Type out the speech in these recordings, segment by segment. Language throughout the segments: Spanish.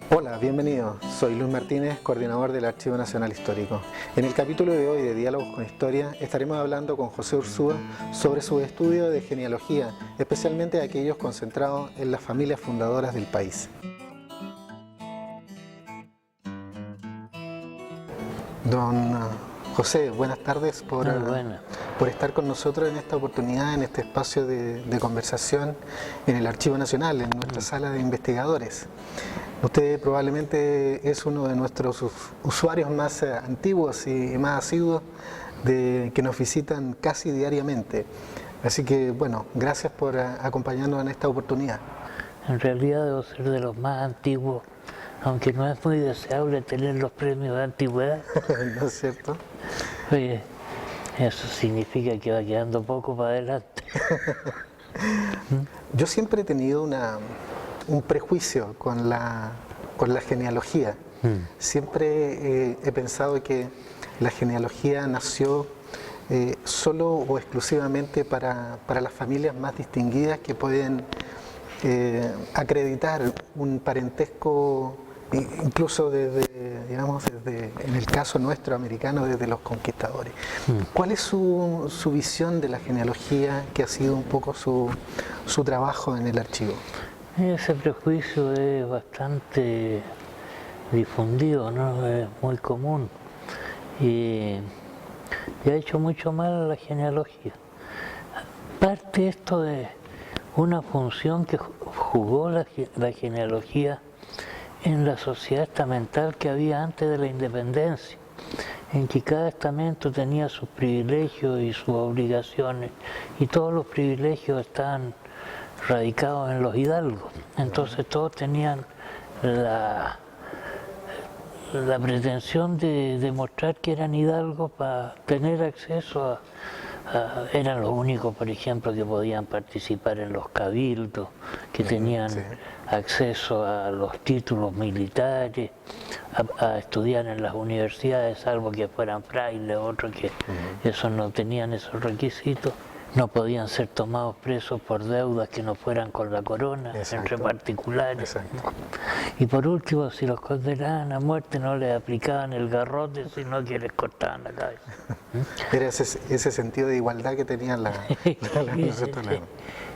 Hola, bienvenidos. Soy Luis Martínez, coordinador del Archivo Nacional Histórico. En el capítulo de hoy de Diálogos con Historia estaremos hablando con José Urzúa sobre su estudio de genealogía, especialmente aquellos concentrados en las familias fundadoras del país. Don José, buenas tardes por estar con nosotros en esta oportunidad, en este espacio de conversación en el Archivo Nacional, en nuestra sala de investigadores. Usted probablemente es uno de nuestros usuarios más antiguos y más asiduos que nos visitan casi diariamente. Así que, bueno, gracias por acompañarnos en esta oportunidad. En realidad debo ser de los más antiguos, aunque no es muy deseable tener los premios de antigüedad. ¿No es cierto? Oye, eso significa que va quedando poco para adelante. Yo siempre he tenido un prejuicio con la genealogía. Siempre he pensado que la genealogía nació solo o exclusivamente para las familias más distinguidas que pueden acreditar un parentesco, incluso desde, en el caso nuestro americano, desde los conquistadores. ¿Cuál es su visión de la genealogía, que ha sido un poco su trabajo en el archivo? Ese prejuicio es bastante difundido, ¿no? Es muy común y ha hecho mucho mal a la genealogía. Parte esto de una función que jugó la genealogía en la sociedad estamental que había antes de la independencia, en que cada estamento tenía sus privilegios y sus obligaciones, y todos los privilegios estaban radicados en los hidalgos. Entonces todos tenían la pretensión de demostrar que eran hidalgos para tener acceso eran los únicos, por ejemplo, que podían participar en los cabildos, que tenían acceso a los títulos militares, a estudiar en las universidades, salvo que fueran frailes, otros que esos no tenían esos requisitos. No podían ser tomados presos por deudas que no fueran con la corona, entre particulares. Y por último, si los condenaban a muerte, no les aplicaban el garrote, sino que les cortaban la cabeza. Era ese sentido de igualdad que tenían la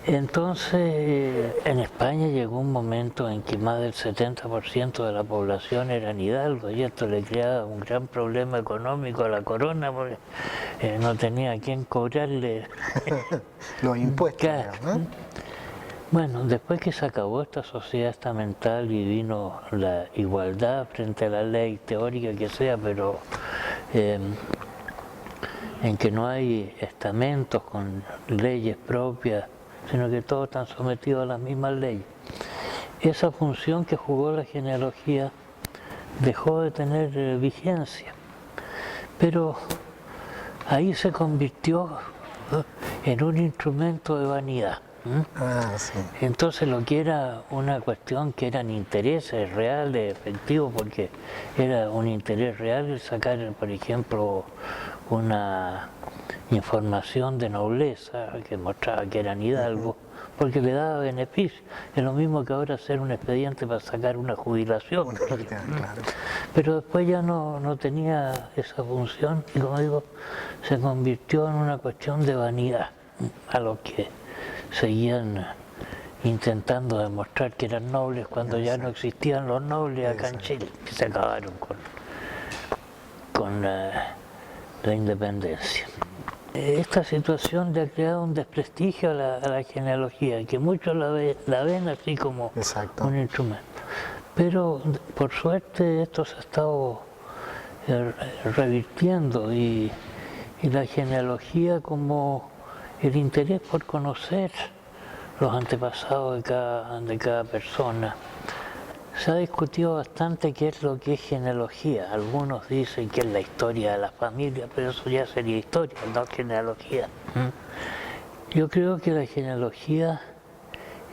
Entonces, en España llegó un momento en que más del 70% de la población eran hidalgos, y esto le creaba un gran problema económico a la corona, porque no tenía a quién cobrarle los impuestos. ¿No? Bueno, después que se acabó esta sociedad estamental y vino la igualdad frente a la ley teórica que sea, pero en que no hay estamentos con leyes propias, sino que todos están sometidos a las mismas leyes. Esa función que jugó la genealogía dejó de tener vigencia, pero ahí se convirtió en un instrumento de vanidad. Entonces lo que era una cuestión que eran intereses reales, efectivos, porque era un interés real el sacar, por ejemplo, una información de nobleza que mostraba que eran hidalgos, porque le daba beneficio. Es lo mismo que ahora hacer un expediente para sacar una jubilación. Pero después ya no tenía esa función y, como digo, se convirtió en una cuestión de vanidad, a los que seguían intentando demostrar que eran nobles cuando ya no existían los nobles acá en Chile, que se acabaron con la independencia. Esta situación le ha creado un desprestigio a la genealogía, que muchos la ven así como un instrumento. Pero por suerte esto se ha estado revirtiendo y la genealogía, como el interés por conocer los antepasados de cada persona. Se ha discutido bastante qué es lo que es genealogía. Algunos dicen que es la historia de la familia, pero eso ya sería historia, no genealogía. Yo creo que la genealogía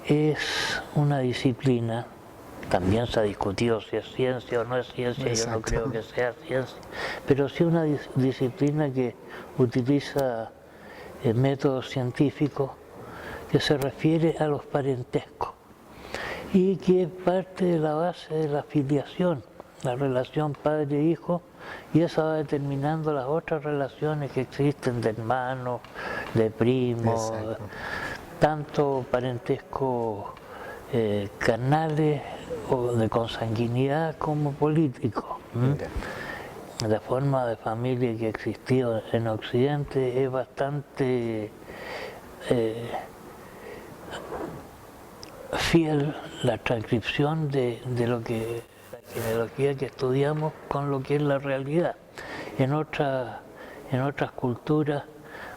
es una disciplina. También se ha discutido si es ciencia o no es ciencia. Yo no creo que sea ciencia, pero sí una disciplina que utiliza métodos científicos, que se refiere a los parentescos. y que parte de la base de la filiación, la relación padre-hijo, y eso va determinando las otras relaciones que existen de hermanos, de primos, tanto parentesco carnales o de consanguinidad como políticos. La forma de familia que existió en Occidente es bastante fiel la transcripción de lo que la genealogía que estudiamos con lo que es la realidad. En otras culturas,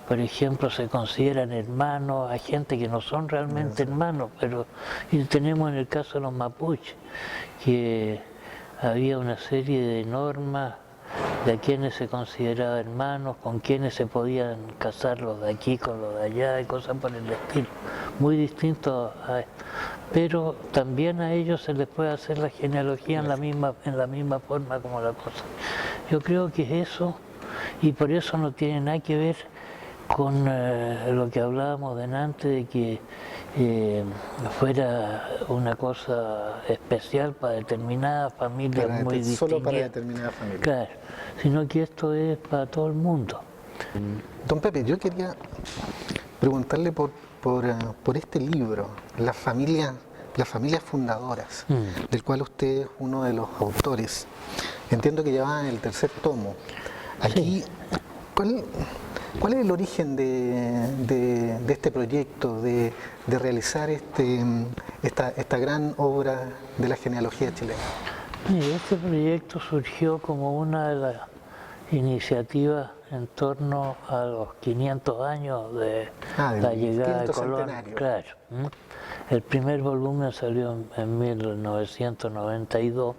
por ejemplo, se consideran hermanos, hay gente que no son realmente hermanos, pero y tenemos en el caso de los mapuches, que había una serie de normas de a quienes se consideraba hermanos, con quienes se podían casar los de aquí con los de allá y cosas por el estilo, muy distinto a esto. Pero también a ellos se les puede hacer la genealogía en la misma forma como la cosa. Yo creo que es eso, y por eso no tiene nada que ver con lo que hablábamos delante de que fuera una cosa especial para determinadas familias muy distintas. Solo para determinadas familias. Claro, sino que esto es para todo el mundo. Don Pepe, yo quería preguntarle por este libro, Las familias fundadoras, del cual usted es uno de los autores. Entiendo que ya va en el tercer tomo. Aquí, sí. ¿Cuál es el origen de este proyecto, de realizar esta gran obra de la genealogía chilena? Este proyecto surgió como una de las iniciativas en torno a los 500 años de la llegada de Colón. Claro. El primer volumen salió en 1992.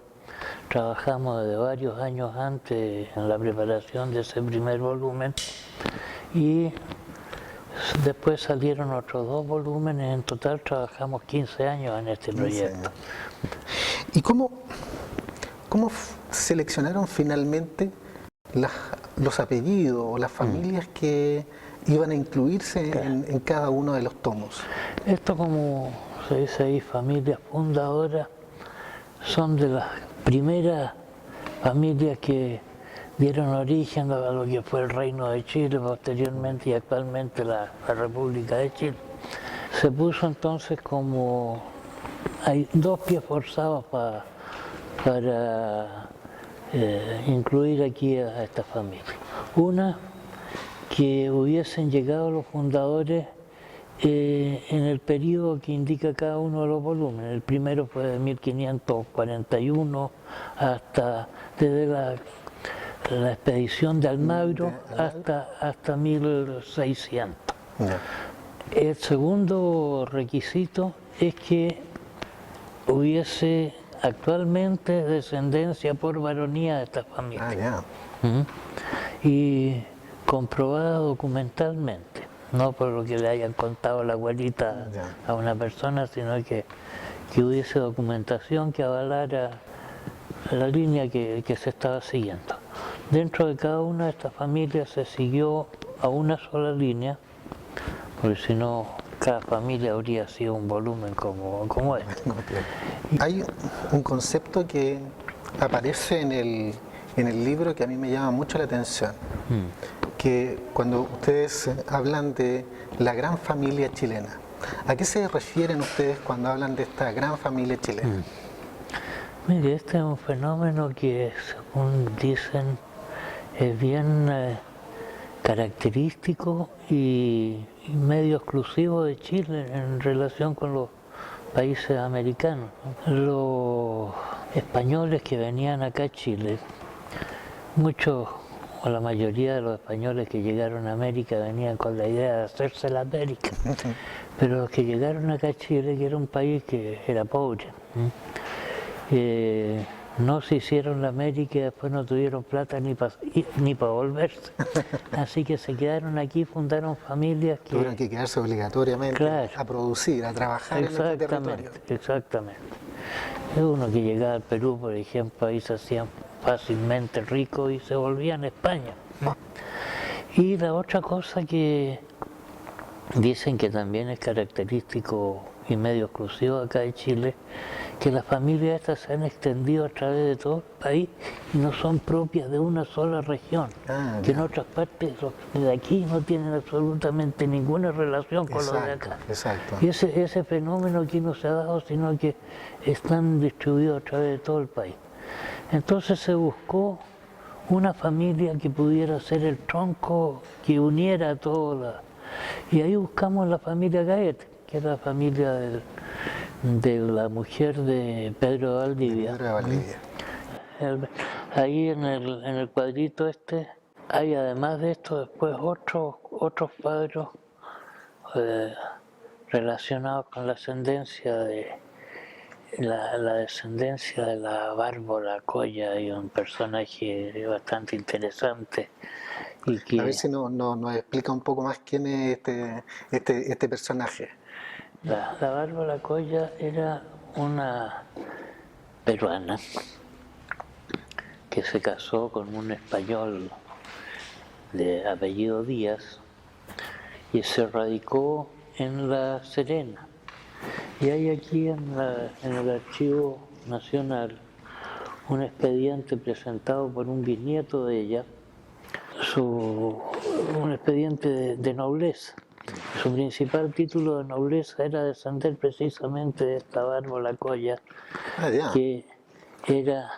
Trabajamos desde varios años antes en la preparación de ese primer volumen y después salieron otros 2 volúmenes. En total trabajamos 15 años en este proyecto. ¿Y cómo seleccionaron finalmente los apellidos o las familias que iban a incluirse en cada uno de los tomos? Esto, como se dice ahí, familias fundadoras, son de las primeras familias que dieron origen a lo que fue el Reino de Chile, posteriormente y actualmente la República de Chile. Se puso entonces como, hay 2 pies forzados para incluir aquí a esta familia. Una, que hubiesen llegado los fundadores en el periodo que indica cada uno de los volúmenes. El primero fue de 1541 hasta, desde la expedición de Almagro hasta 1600. El segundo requisito es que hubiese actualmente descendencia por varonía de esta familia. Y comprobada documentalmente, no por lo que le hayan contado la abuelita a una persona, sino que hubiese documentación que avalara la línea que se estaba siguiendo. Dentro de cada una de estas familias se siguió a una sola línea, porque si no, cada familia habría sido un volumen como este. Hay un concepto que aparece en el libro que a mí me llama mucho la atención, que cuando ustedes hablan de la gran familia chilena, ¿a qué se refieren ustedes cuando hablan de esta gran familia chilena? Mire, este es un fenómeno que, según dicen, es bien característico y medio exclusivo de Chile en relación con los países americanos. Los españoles que venían acá a Chile, muchos o la mayoría de los españoles que llegaron a América venían con la idea de hacerse la América, pero los que llegaron acá a Chile, que era un país que era pobre, no se hicieron la América y después no tuvieron plata ni para volverse. Así que se quedaron aquí, fundaron familias que... Tuvieron que quedarse obligatoriamente a producir, a trabajar en este territorio. Exactamente. Es uno que llegaba al Perú, por ejemplo, ahí se hacían fácilmente ricos y se volvían a España. Y la otra cosa que dicen que también es característico y medio exclusivo acá de Chile, que las familias estas se han extendido a través de todo el país y no son propias de una sola región, que en otras partes de aquí no tienen absolutamente ninguna relación con lo de acá. Exacto. Y ese fenómeno aquí no se ha dado, sino que están distribuidos a través de todo el país. Entonces se buscó una familia que pudiera ser el tronco que uniera a todas. Y ahí buscamos la familia Gaete, que es la familia de la mujer de Pedro de Valdivia. Pedro de Valdivia. Ahí en el cuadrito este hay, además de esto, después otros cuadros relacionados con la ascendencia de la descendencia de la Bárbara Colla, y un personaje bastante interesante. Y que, a ver si nos explica un poco más quién es este personaje. La Bárbara Colla era una peruana que se casó con un español de apellido Díaz y se radicó en La Serena. Y hay aquí en el Archivo Nacional un expediente presentado por un bisnieto de ella, un expediente de nobleza. Su principal título de nobleza era descender precisamente de esta Bárbara Colla, que era,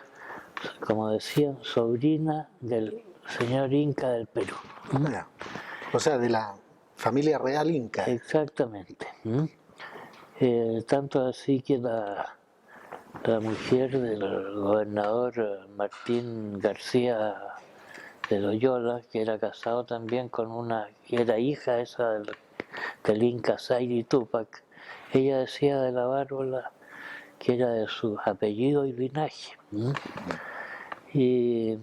como decían, sobrina del señor Inca del Perú. O sea, de la familia real inca. Exactamente. Tanto así que la mujer del gobernador Martín García de Loyola, que era casado también con una, que era hija esa del Inca Zairi Túpac, ella decía de la Bárbara que era de su apellido y linaje. Y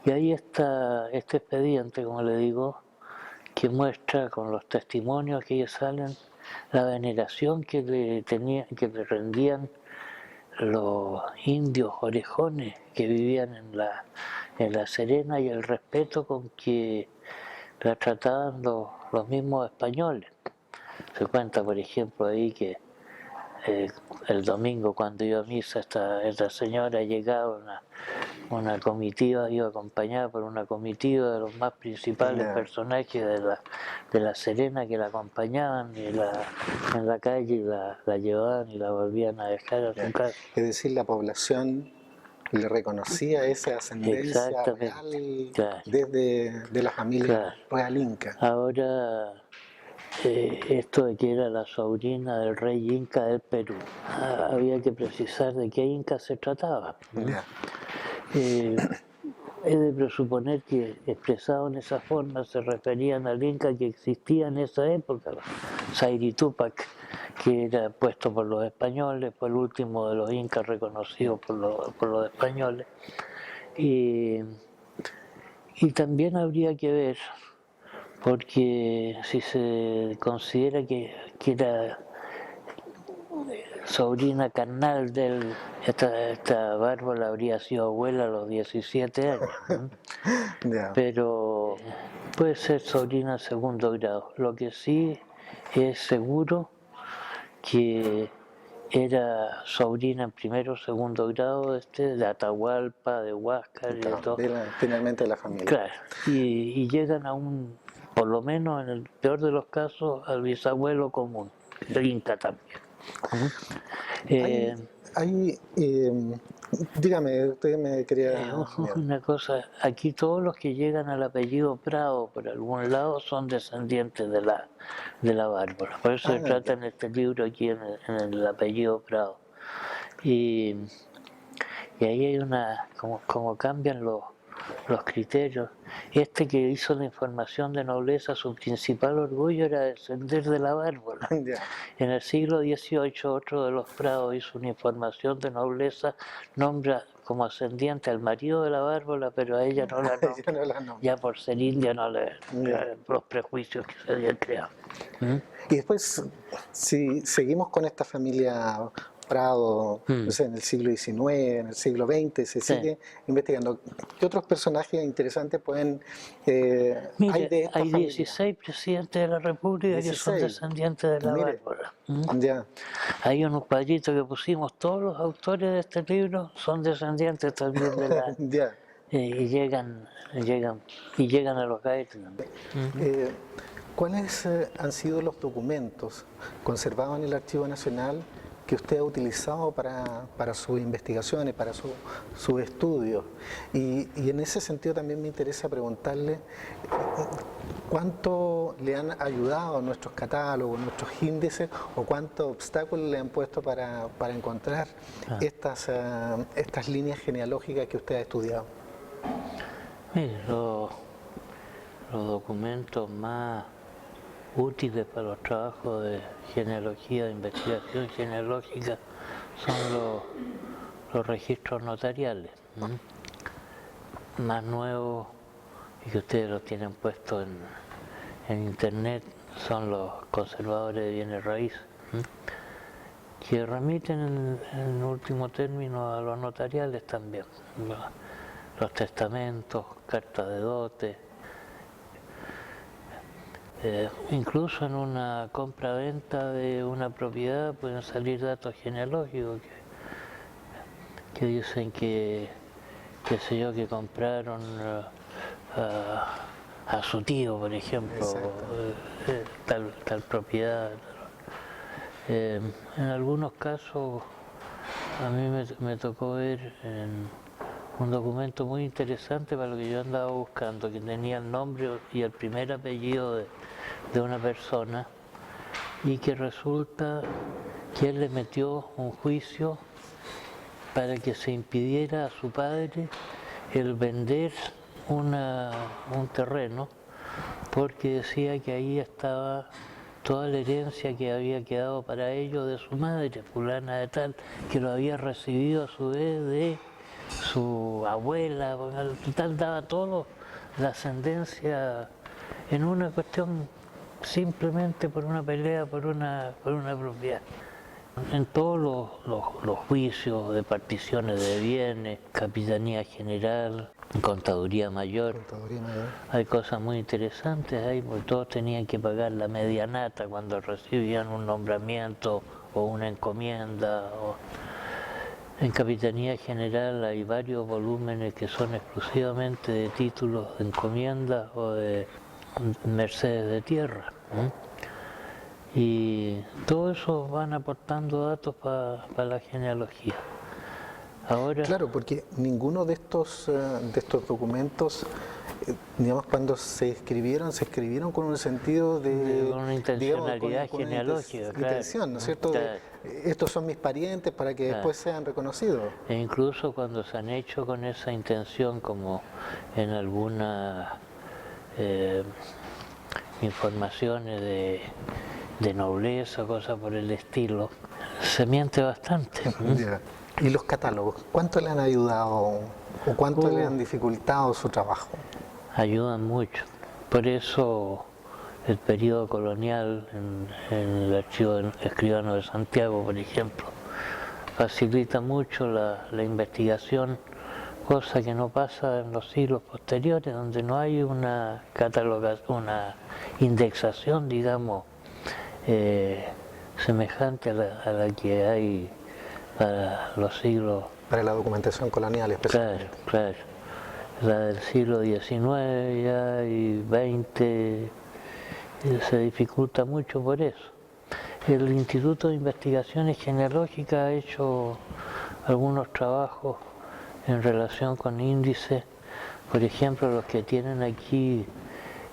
ahí está este expediente, como le digo, que muestra con los testimonios que salen la veneración que le rendían los indios orejones que vivían en la Serena, y el respeto con que la trataban los mismos españoles. Se cuenta, por ejemplo, ahí que el domingo, cuando iba a misa, esta señora llegaba, una comitiva, iba acompañada por una comitiva de los más principales personajes de la Serena, que la acompañaban en la calle y la llevaban y la volvían a dejar a su casa. Es decir, la población le reconocía esa ascendencia real desde la familia real inca. Ahora, esto de que era la sobrina del rey inca del Perú, había que precisar de qué inca se trataba. He de presuponer que, expresado en esa forma, se referían al Inca que existía en esa época, Zairi Túpac, que era puesto por los españoles, fue el último de los Incas reconocidos por los españoles. Y también habría que ver, porque si se considera que era sobrina carnal de esta Bárbara, habría sido abuela a los 17 años, pero puede ser sobrina en segundo grado. Lo que sí es seguro que era sobrina en primero o segundo grado de Atahualpa, de Huáscar y de todo. Finalmente de la familia. Claro, y llegan a por lo menos en el peor de los casos, al bisabuelo común, el Inca también. Dígame, usted me quería... Una cosa, aquí todos los que llegan al apellido Prado por algún lado son descendientes de la Bárbara. Por eso se trata en este libro aquí en el apellido Prado. Y ahí hay como cambian los criterios. Este que hizo la información de nobleza, su principal orgullo era descender de la Bárbara. En el siglo XVIII, otro de los Prados hizo una información de nobleza, nombra como ascendiente al marido de la Bárbara, pero a ella no la nombra. Ya por ser india, los prejuicios que se habían creado. Y después, si seguimos con esta familia comprado, no sé, en el siglo XIX, en el siglo XX, se sigue investigando. ¿Qué otros personajes interesantes pueden hay de esta hay familia? 16 presidentes de la República 16. Que son descendientes de la Bárbara. Ya. Hay unos cuadritos que pusimos, todos los autores de este libro son descendientes también de la... Ya. Y llegan a los Gaetas también. ¿Cuáles han sido los documentos conservados en el Archivo Nacional que usted ha utilizado para sus investigaciones, para sus estudios? Y en ese sentido también me interesa preguntarle cuánto le han ayudado nuestros catálogos, nuestros índices, o cuántos obstáculos le han puesto para encontrar estas líneas genealógicas que usted ha estudiado. Mire, los documentos más útiles para los trabajos de genealogía, de investigación genealógica, son los registros notariales, más nuevos, y que ustedes los tienen puestos en internet, son los conservadores de bienes raíces, que remiten en último término a los notariales también, los testamentos, cartas de dote. Incluso en una compra-venta de una propiedad pueden salir datos genealógicos que dicen que compraron a su tío, por ejemplo, tal propiedad. En algunos casos a mí me tocó ver un documento muy interesante para lo que yo andaba buscando, que tenía el nombre y el primer apellido de una persona, y que resulta que él le metió un juicio para que se impidiera a su padre el vender un terreno, porque decía que ahí estaba toda la herencia que había quedado para ellos de su madre, fulana de tal, que lo había recibido a su vez de su abuela, total daba todo la ascendencia en una cuestión simplemente por una pelea, por una propiedad. En todos los juicios de particiones de bienes, Capitanía General, Contaduría Mayor, hay cosas muy interesantes ahí, porque todos tenían que pagar la medianata cuando recibían un nombramiento o una encomienda. En Capitanía General hay varios volúmenes que son exclusivamente de títulos de encomienda o de mercedes de tierra. Y todo eso van aportando datos para la genealogía. Ahora, claro, porque ninguno de estos documentos, digamos, cuando se escribieron con un sentido de... Con una intencionalidad genealógica, intención, ¿no es cierto? Claro. Estos son mis parientes para que después sean reconocidos. E incluso cuando se han hecho con esa intención, como en algunas informaciones de nobleza, cosas por el estilo, se miente bastante. Yeah. ¿Y los catálogos? ¿Cuánto le han ayudado o cuánto le han dificultado su trabajo? Ayudan mucho. Por eso el periodo colonial en el Archivo del Escribano de Santiago, por ejemplo, facilita mucho la investigación, cosa que no pasa en los siglos posteriores, donde no hay una catalogación, una indexación, digamos, semejante a la que hay para los siglos... Para la documentación colonial especialmente. Claro. La del siglo XIX ya y XX se dificulta mucho por eso. El Instituto de Investigaciones Genealógicas ha hecho algunos trabajos en relación con índices, por ejemplo los que tienen aquí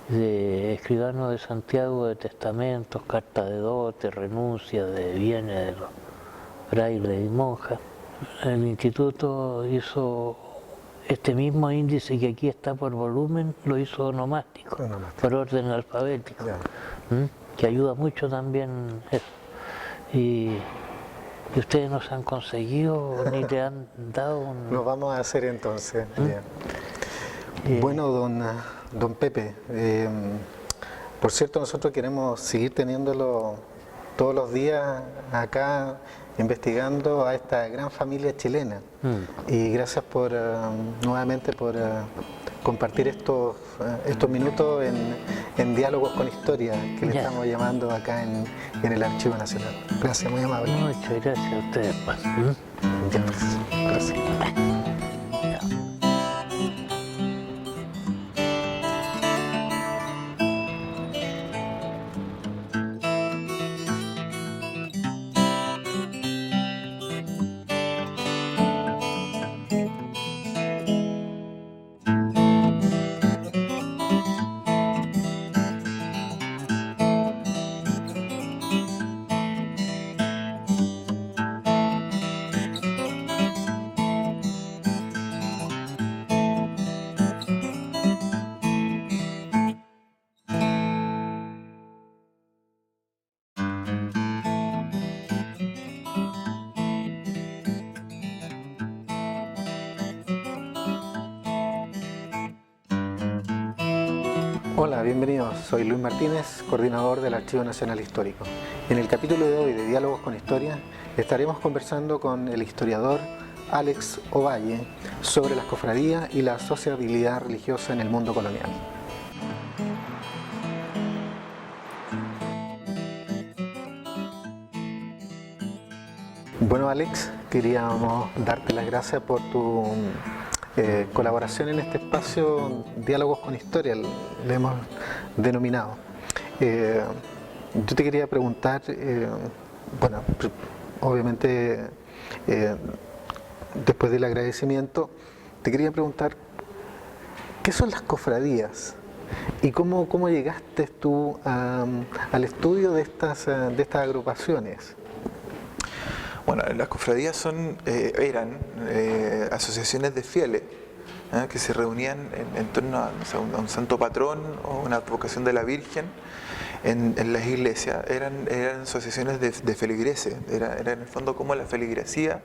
de escribanos de Santiago, de testamentos, cartas de dote, renuncias de bienes de los frailes y monjas. El instituto hizo este mismo índice que aquí está por volumen, lo hizo onomástico, por orden alfabético, que ayuda mucho también eso. Y ustedes nos han conseguido, ni te han dado un... Lo vamos a hacer entonces. Bueno, don Pepe, por cierto, nosotros queremos seguir teniéndolo todos los días acá investigando a esta gran familia chilena. Y gracias nuevamente por compartir estos minutos en Diálogos con Historia, que le estamos llamando acá en el Archivo Nacional. Gracias, muy amable. Muchas gracias a ustedes, pues. Ya, pues, gracias. Hola, bienvenidos. Soy Luis Martínez, coordinador del Archivo Nacional Histórico. En el capítulo de hoy de Diálogos con Historia estaremos conversando con el historiador Alex Ovalle sobre las cofradías y la sociabilidad religiosa en el mundo colonial. Bueno, Alex, queríamos darte las gracias por tu colaboración en este espacio Diálogos con Historia, le hemos denominado. Yo te quería preguntar, bueno, obviamente después del agradecimiento, te quería preguntar, ¿qué son las cofradías? ¿Y cómo llegaste tú al estudio de estas agrupaciones? Bueno, las cofradías eran asociaciones de fieles que se reunían en torno a un santo patrón o una advocación de la Virgen en las iglesias. Eran asociaciones de feligreses, era en el fondo como la feligresía,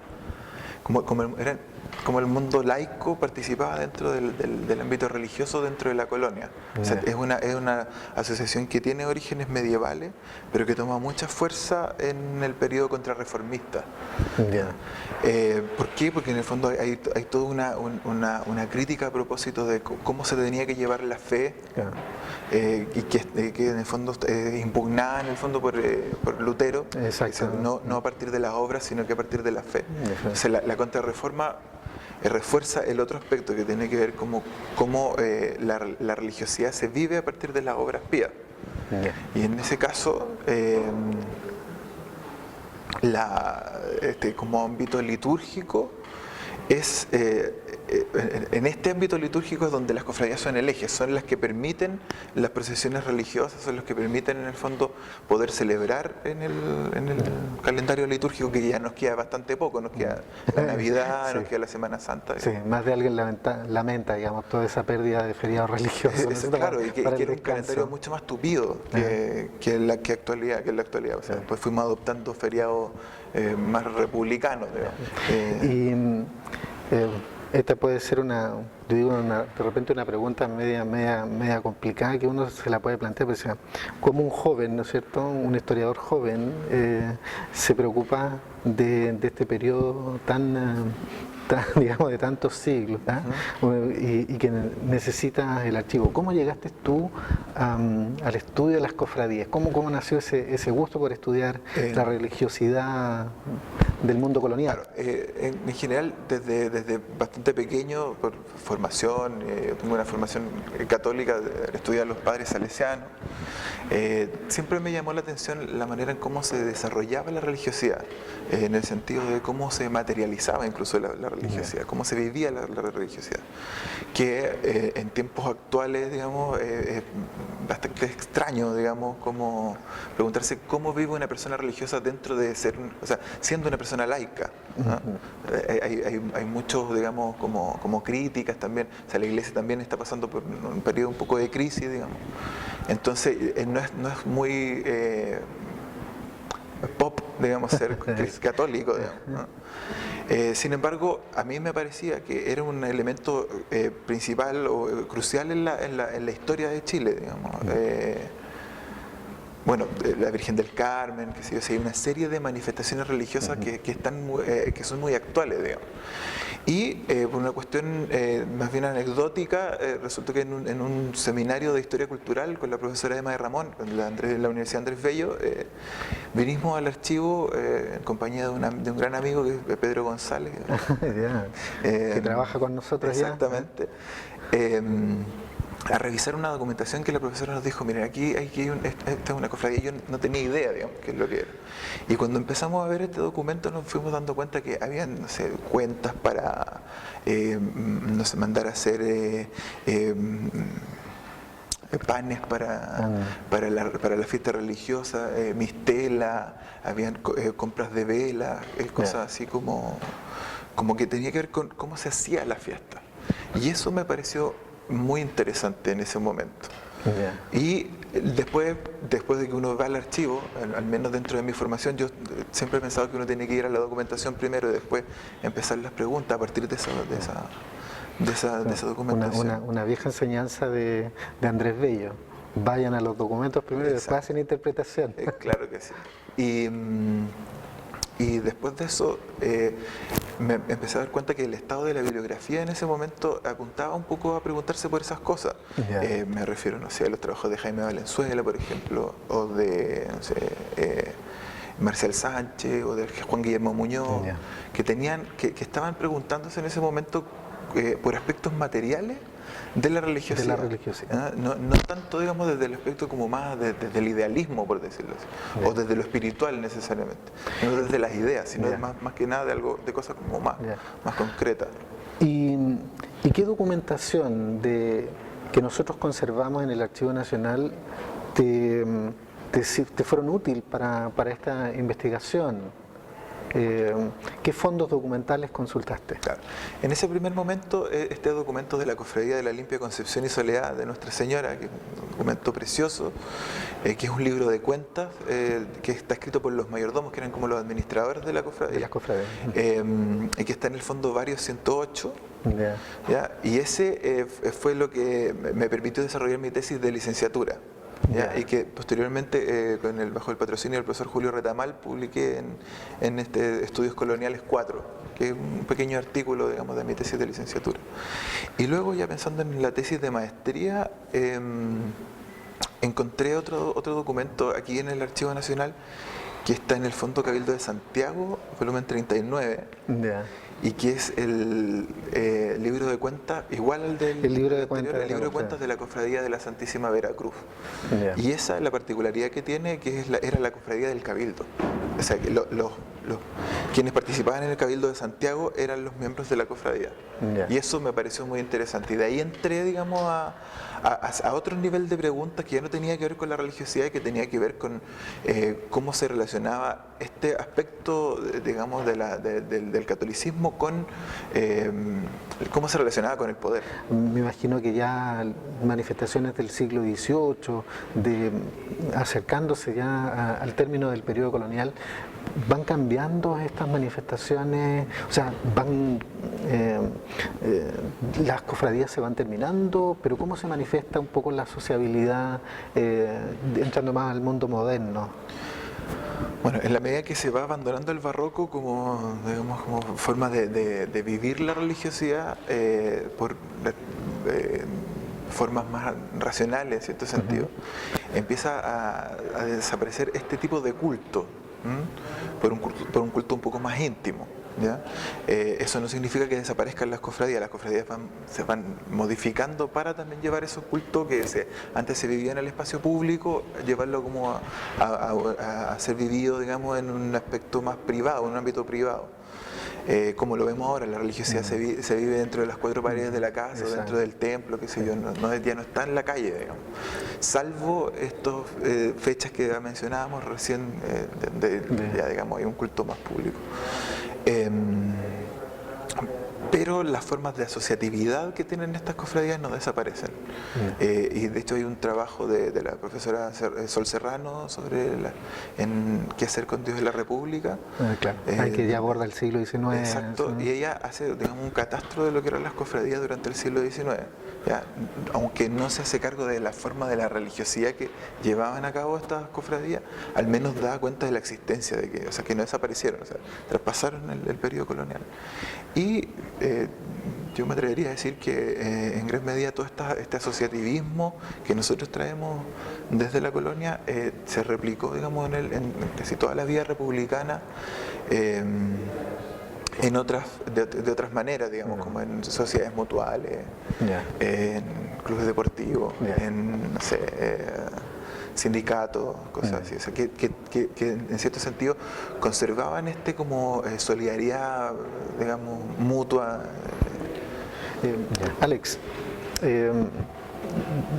como el mundo laico participaba dentro del ámbito religioso dentro de la colonia. O sea, es una asociación que tiene orígenes medievales, pero que toma mucha fuerza en el periodo contrarreformista. ¿Por qué? Porque en el fondo hay toda una crítica a propósito de cómo se tenía que llevar la fe, y que en el fondo impugnada en el fondo por Lutero. No a partir de las obras, sino que a partir de la fe. Entonces, la contrarreforma refuerza el otro aspecto que tiene que ver cómo la religiosidad se vive a partir de las obras pías. Y en ese caso, como ámbito litúrgico, en este ámbito litúrgico es donde las cofradías son el eje, son las que permiten las procesiones religiosas, son las que permiten en el fondo poder celebrar en el calendario litúrgico, que ya nos queda bastante poco, nos queda la Navidad, nos queda la Semana Santa. Sí, más de alguien lamenta, digamos, toda esa pérdida de feriados religiosos. Claro, y que era un calendario mucho más tupido que en la actualidad. O sea, después fuimos adoptando feriados más republicanos, digamos. Esta puede ser de repente una pregunta media complicada que uno se la puede plantear, pues, como un joven, ¿no es cierto?, un historiador joven se preocupa de este periodo tan digamos, de tantos siglos, y que necesita el archivo. ¿Cómo llegaste tú al estudio de las cofradías? ¿Cómo nació ese gusto por estudiar la religiosidad del mundo colonial? Claro, en general, desde bastante pequeño, por formación, tengo una formación católica, estudié a los padres salesianos, siempre me llamó la atención la manera en cómo se desarrollaba la religiosidad, en el sentido de cómo se materializaba incluso la religiosidad, cómo se vivía la religiosidad, que en tiempos actuales, digamos, es bastante extraño, digamos, como preguntarse cómo vive una persona religiosa dentro de siendo una persona laica, ¿no? Hay muchos, digamos, como críticas también. O sea, la iglesia también está pasando por un periodo un poco de crisis, digamos. Entonces, no es muy pop, digamos, ser católico, digamos, ¿no? Sin embargo, a mí me parecía que era un elemento principal o crucial en la historia de Chile, digamos. bueno, la Virgen del Carmen, que sé yo, hay una serie de manifestaciones religiosas que son muy actuales, digamos. Y por una cuestión más bien anecdótica, resultó que en un seminario de historia cultural con la profesora Emma de Ramón, con la Universidad Andrés Bello, vinimos al archivo en compañía de un gran amigo que es Pedro González. Que trabaja con nosotros. Exactamente. A revisar una documentación que la profesora nos dijo, miren, esta es una cofradía, yo no tenía idea, digamos, qué es lo que era. Y cuando empezamos a ver este documento nos fuimos dando cuenta que habían, no sé, cuentas para, no sé, mandar a hacer panes para la fiesta religiosa, mistela, habían compras de velas, cosas así como que tenía que ver con cómo se hacía la fiesta. Y eso me pareció muy interesante en ese momento. Y después de que uno va al archivo, al menos dentro de mi formación, yo siempre he pensado que uno tiene que ir a la documentación primero y después empezar las preguntas a partir de esa documentación. Una vieja enseñanza de Andrés Bello. Vayan a los documentos primero y después hacen interpretación. Claro que sí. Y después de eso me empecé a dar cuenta que el estado de la bibliografía en ese momento apuntaba un poco a preguntarse por esas cosas. Me refiero, no sé, a los trabajos de Jaime Valenzuela, por ejemplo, o de, no sé, Marcial Sánchez, o de Juan Guillermo Muñoz, que estaban preguntándose en ese momento por aspectos materiales de la religiosidad. No tanto, digamos, desde el aspecto como más desde el idealismo, por decirlo así, o desde lo espiritual necesariamente, no desde las ideas, sino más que nada de cosas como más concretas. ¿Y qué documentación que nosotros conservamos en el Archivo Nacional te fueron útil para esta investigación? ¿Qué fondos documentales consultaste? Claro. En ese primer momento, este documento de la Cofradía de la Limpia Concepción y Soledad de Nuestra Señora, que es un documento precioso, que es un libro de cuentas, que está escrito por los mayordomos, que eran como los administradores de la cofradía. De las cofradías. Y que está en el fondo Varios 108. Y ese fue lo que me permitió desarrollar mi tesis de licenciatura. Y que posteriormente, bajo el patrocinio del profesor Julio Retamal, publiqué en Estudios Coloniales 4, que es un pequeño artículo, digamos, de mi tesis de licenciatura. Y luego, ya pensando en la tesis de maestría, encontré otro documento aquí en el Archivo Nacional, que está en el Fondo Cabildo de Santiago, volumen 39, y que es el libro de cuentas, igual al del libro de anterior, cuentas de la Cofradía de la Santísima Veracruz. Y esa es la particularidad que tiene, que era la Cofradía del Cabildo. O sea, que quienes participaban en el Cabildo de Santiago eran los miembros de la cofradía. Y eso me pareció muy interesante. Y de ahí entré, digamos, a otro nivel de preguntas que ya no tenía que ver con la religiosidad y que tenía que ver con cómo se relacionaba este aspecto, digamos, del catolicismo con cómo se relacionaba con el poder. Me imagino que ya manifestaciones del siglo XVIII, acercándose ya al término del periodo colonial, van cambiando estas manifestaciones, o sea, las cofradías se van terminando, pero ¿cómo se manifiesta un poco la sociabilidad entrando más al mundo moderno? Bueno, en la medida que se va abandonando el barroco como forma de vivir la religiosidad por formas más racionales, en cierto sentido, empieza a desaparecer este tipo de culto, por un culto un poco más íntimo. Eso no significa que desaparezcan las cofradías se van modificando para también llevar esos cultos que antes se vivían en el espacio público, llevarlo como a ser vivido, digamos, en un aspecto más privado, en un ámbito privado. Como lo vemos ahora, la religiosidad se vive dentro de las cuatro paredes de la casa, o dentro del templo, qué sé yo, ya no está en la calle, digamos. Salvo estas fechas que mencionábamos recién, ya digamos, hay un culto más público. Pero las formas de asociatividad que tienen estas cofradías no desaparecen. Y de hecho hay un trabajo de la profesora Sol Serrano sobre en qué hacer con Dios de la República. Claro, que ya aborda el siglo XIX. Exacto, y ella hace, digamos, un catastro de lo que eran las cofradías durante el siglo XIX. ¿ya? Aunque no se hace cargo de la forma de la religiosidad que llevaban a cabo estas cofradías, al menos da cuenta de la existencia, de que, o sea, que no desaparecieron, o sea, traspasaron el periodo colonial. Y yo me atrevería a decir que en gran medida todo este asociativismo que nosotros traemos desde la colonia se replicó, digamos, en casi toda la vida republicana, de otras maneras, digamos, como en sociedades mutuales, en clubes deportivos, en, no sé, sindicatos, cosas así, o sea, que en cierto sentido conservaban como solidaridad, digamos, mutua. Alex,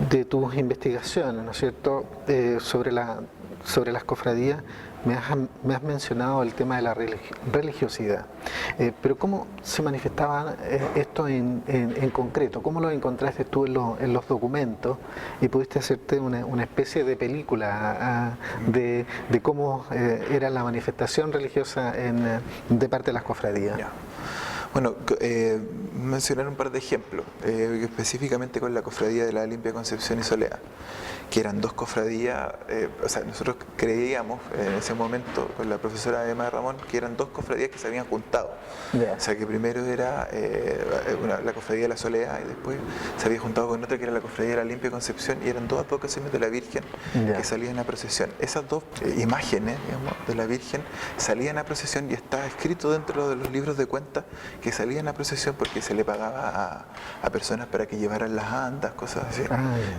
de tus investigaciones, ¿no es cierto?, sobre las cofradías, me has mencionado el tema de la religiosidad, pero ¿cómo se manifestaba esto en concreto? ¿Cómo lo encontraste tú en los documentos y pudiste hacerte una especie de película de cómo era la manifestación religiosa de parte de las cofradías? Yeah. Bueno, mencionar un par de ejemplos, específicamente con la cofradía de la Limpia Concepción y Soledad, que eran dos cofradías, o sea, nosotros creíamos en ese momento con la profesora Emma Ramón que eran dos cofradías que se habían juntado. O sea, que primero era la cofradía de la Soledad y después se había juntado con otra que era la cofradía de la Limpia Concepción, y eran dos advocaciones de la Virgen que salían a procesión. Esas dos imágenes, digamos, de la Virgen salían a procesión, y está escrito dentro de los libros de cuentas que salían a procesión porque se le pagaba a personas para que llevaran las andas, cosas así.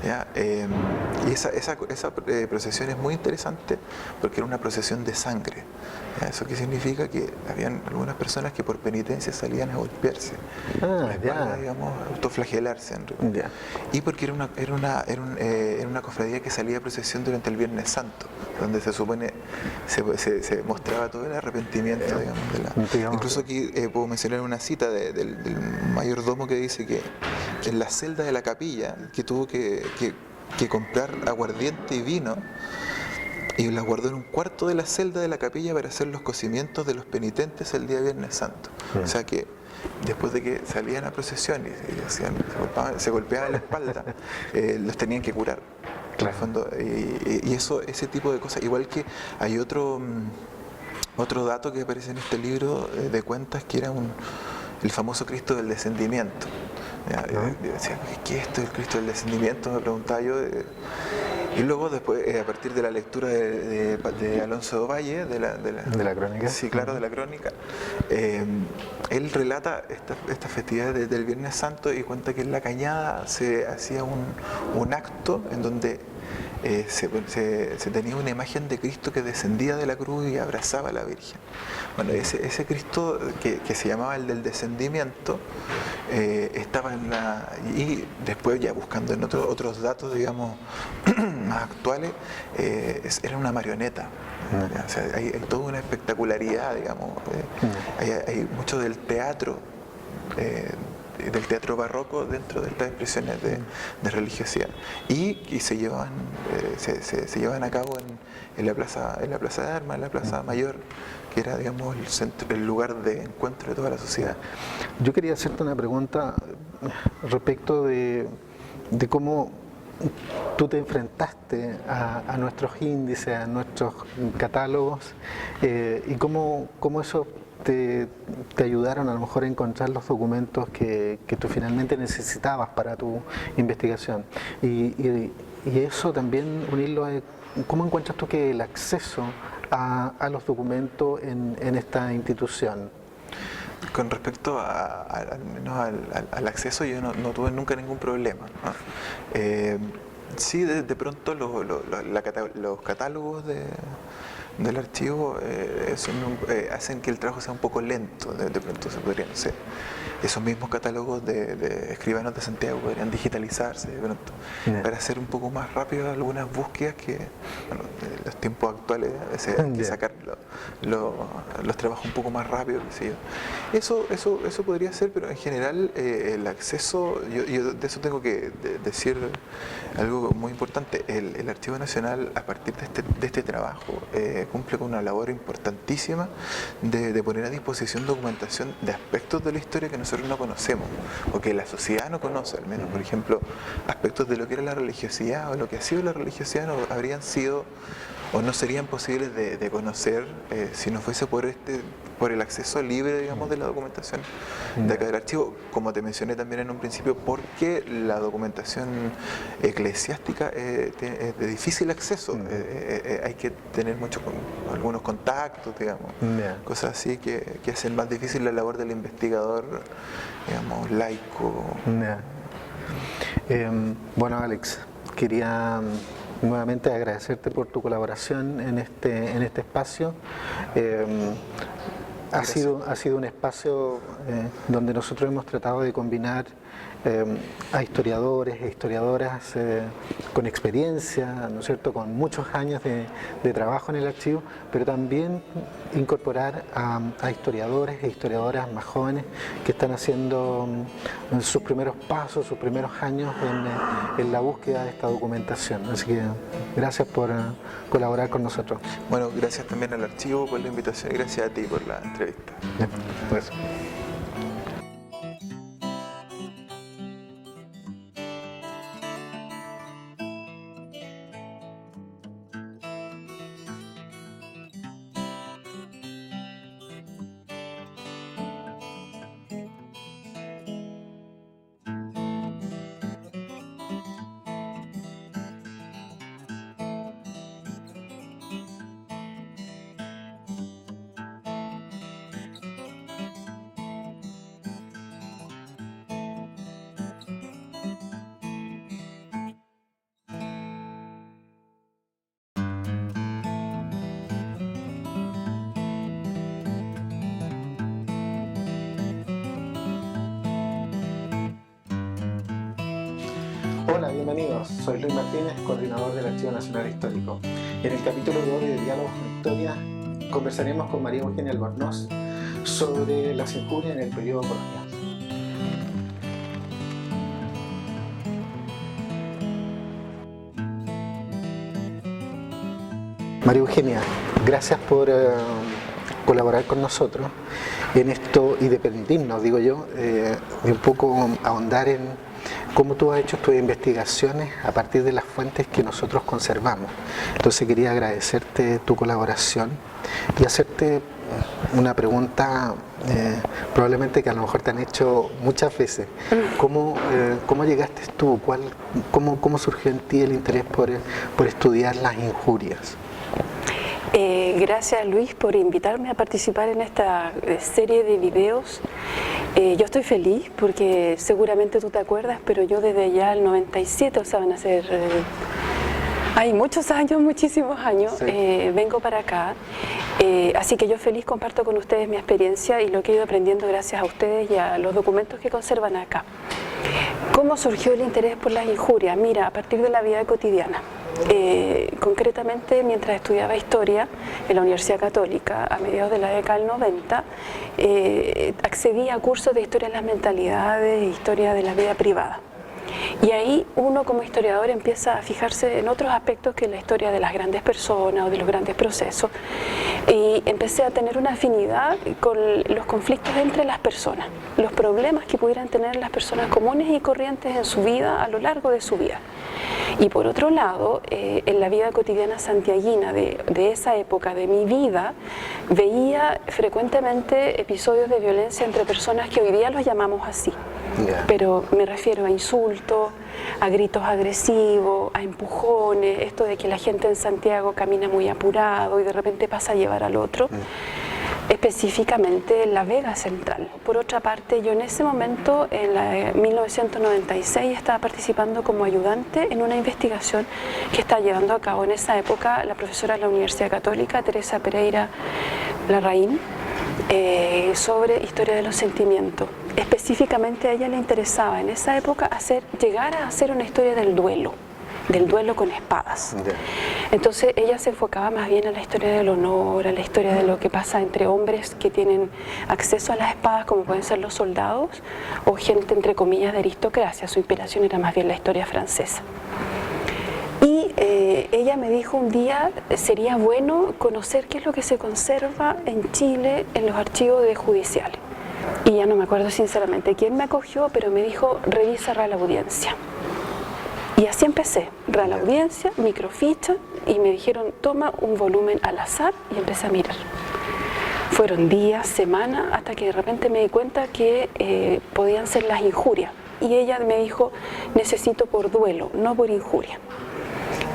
¿Ya? Y esa procesión es muy interesante porque era una procesión de sangre. ¿Ya? ¿Eso qué significa? Que habían algunas personas que por penitencia salían a golpearse, digamos, autoflagelarse en realidad. Y porque era una cofradía que salía a procesión durante el Viernes Santo, donde se supone se mostraba todo el arrepentimiento, digamos, incluso aquí puedo mencionar una cita del mayordomo que dice que en la celda de la capilla, que tuvo que comprar aguardiente y vino, y las guardó en un cuarto de la celda de la capilla para hacer los cocimientos de los penitentes el día Viernes Santo. O sea que después de que salían a procesión y se golpeaban la espalda, los tenían que curar. En el fondo, y ese tipo de cosas. Igual que hay otro dato que aparece en este libro de cuentas, que era el famoso Cristo del Descendimiento. Yo decía, ¿qué es esto del Cristo del Descendimiento? Me preguntaba yo. Y luego después, a partir de la lectura de Alonso de Valle, de la crónica. Sí, claro, de la crónica, él relata estas festividades del Viernes Santo y cuenta que en la Cañada se hacía un acto en donde se tenía una imagen de Cristo que descendía de la cruz y abrazaba a la Virgen. Bueno, ese Cristo que se llamaba el del descendimiento estaba y después, ya buscando en otros datos, digamos, más actuales, era una marioneta. O sea, hay toda una espectacularidad, digamos, hay mucho del teatro barroco dentro de estas expresiones de religiosidad, y se llevan a cabo en la plaza de Armas, en la plaza mayor, que era, digamos, el lugar de encuentro de toda la sociedad. Yo quería hacerte una pregunta respecto de cómo tú te enfrentaste a nuestros índices, a nuestros catálogos, y cómo eso te ayudaron a lo mejor a encontrar los documentos que tú finalmente necesitabas para tu investigación. Y eso también unirlo a cómo encuentras tú que el acceso a los documentos en esta institución. Con respecto al menos al acceso, yo no tuve nunca ningún problema, ¿no? Sí, de pronto los catálogos del archivo hacen que el trabajo sea un poco lento. De pronto se podría, no sé, esos mismos catálogos de escribanos de Santiago podrían digitalizarse de pronto para hacer un poco más rápido algunas búsquedas que, bueno, en los tiempos actuales a veces hay que sacar los trabajos un poco más rápido, qué sé yo. Eso podría ser, pero en general el acceso, yo de eso tengo que decir algo muy importante. El Archivo Nacional, a partir de este trabajo, cumple con una labor importantísima de poner a disposición documentación de aspectos de la historia que nosotros no conocemos, o que la sociedad no conoce, al menos, por ejemplo, aspectos de lo que era la religiosidad o lo que ha sido la religiosidad no habrían sido o no serían posibles de conocer si no fuese por el acceso libre, digamos, de la documentación de acá del archivo, como te mencioné también en un principio, porque la documentación eclesiástica es de difícil acceso, hay que tener algunos contactos, digamos, cosas así que hacen más difícil la labor del investigador, digamos, laico. Bueno, Alex, quería nuevamente agradecerte por tu colaboración en este espacio. Ha sido un espacio donde nosotros hemos tratado de combinar a historiadores e historiadoras con experiencia, ¿no es cierto?, con muchos años de trabajo en el archivo, pero también incorporar a historiadores e historiadoras más jóvenes que están haciendo sus primeros pasos, sus primeros años en la búsqueda de esta documentación. Así que gracias por colaborar con nosotros. Bueno, gracias también al archivo por la invitación y gracias a ti por la entrevista. Bien, pues. Hola, bienvenidos. Soy Luis Martínez, coordinador del Archivo Nacional Histórico. En el capítulo de hoy de Diálogos con Historia conversaremos con María Eugenia Albornoz sobre las injurias en el periodo colonial. María Eugenia, gracias por colaborar con nosotros en esto y de permitirnos, digo yo, de un poco ahondar en cómo tú has hecho tus investigaciones a partir de las fuentes que nosotros conservamos. Entonces quería agradecerte tu colaboración y hacerte una pregunta probablemente que a lo mejor te han hecho muchas veces. ¿Cómo llegaste tú? ¿Cómo surgió en ti el interés por estudiar las injurias? Gracias, Luis, por invitarme a participar en esta serie de videos. Yo estoy feliz porque seguramente tú te acuerdas, pero yo desde ya el 97, o sea, van a ser... hay muchos años, muchísimos años, sí. Vengo para acá, así que yo feliz comparto con ustedes mi experiencia y lo que he ido aprendiendo gracias a ustedes y a los documentos que conservan acá. ¿Cómo surgió el interés por las injurias? Mira, a partir de la vida cotidiana. Concretamente, mientras estudiaba Historia en la Universidad Católica, a mediados de la década del 90, accedí a cursos de Historia de las Mentalidades e Historia de la Vida Privada. Y ahí uno como historiador empieza a fijarse en otros aspectos que la historia de las grandes personas o de los grandes procesos, y empecé a tener una afinidad con los conflictos entre las personas, los problemas que pudieran tener las personas comunes y corrientes en su vida a lo largo de su vida. Y por otro lado, en la vida cotidiana santiaguina de esa época de mi vida, veía frecuentemente episodios de violencia entre personas que hoy día los llamamos así. Pero me refiero a insultos, a gritos agresivos, a empujones, esto de que la gente en Santiago camina muy apurado y de repente pasa a llevar al otro, específicamente en la Vega Central. Por otra parte, yo en ese momento, en 1996, estaba participando como ayudante en una investigación que está llevando a cabo en esa época la profesora de la Universidad Católica, Teresa Pereira Larraín, sobre historia de los sentimientos. Específicamente a ella le interesaba en esa época llegar a hacer una historia del duelo con espadas. Entonces ella se enfocaba más bien a la historia del honor, a la historia de lo que pasa entre hombres que tienen acceso a las espadas, como pueden ser los soldados, o gente entre comillas de aristocracia. Su inspiración era más bien la historia francesa. Y ella me dijo un día, sería bueno conocer qué es lo que se conserva en Chile en los archivos judiciales. Y ya no me acuerdo sinceramente quién me acogió, pero me dijo, revisa Real Audiencia. Y así empecé, Real Audiencia, microficha, y me dijeron, toma un volumen al azar, y empecé a mirar. Fueron días, semanas, hasta que de repente me di cuenta que podían ser las injurias. Y ella me dijo, necesito por duelo, no por injuria.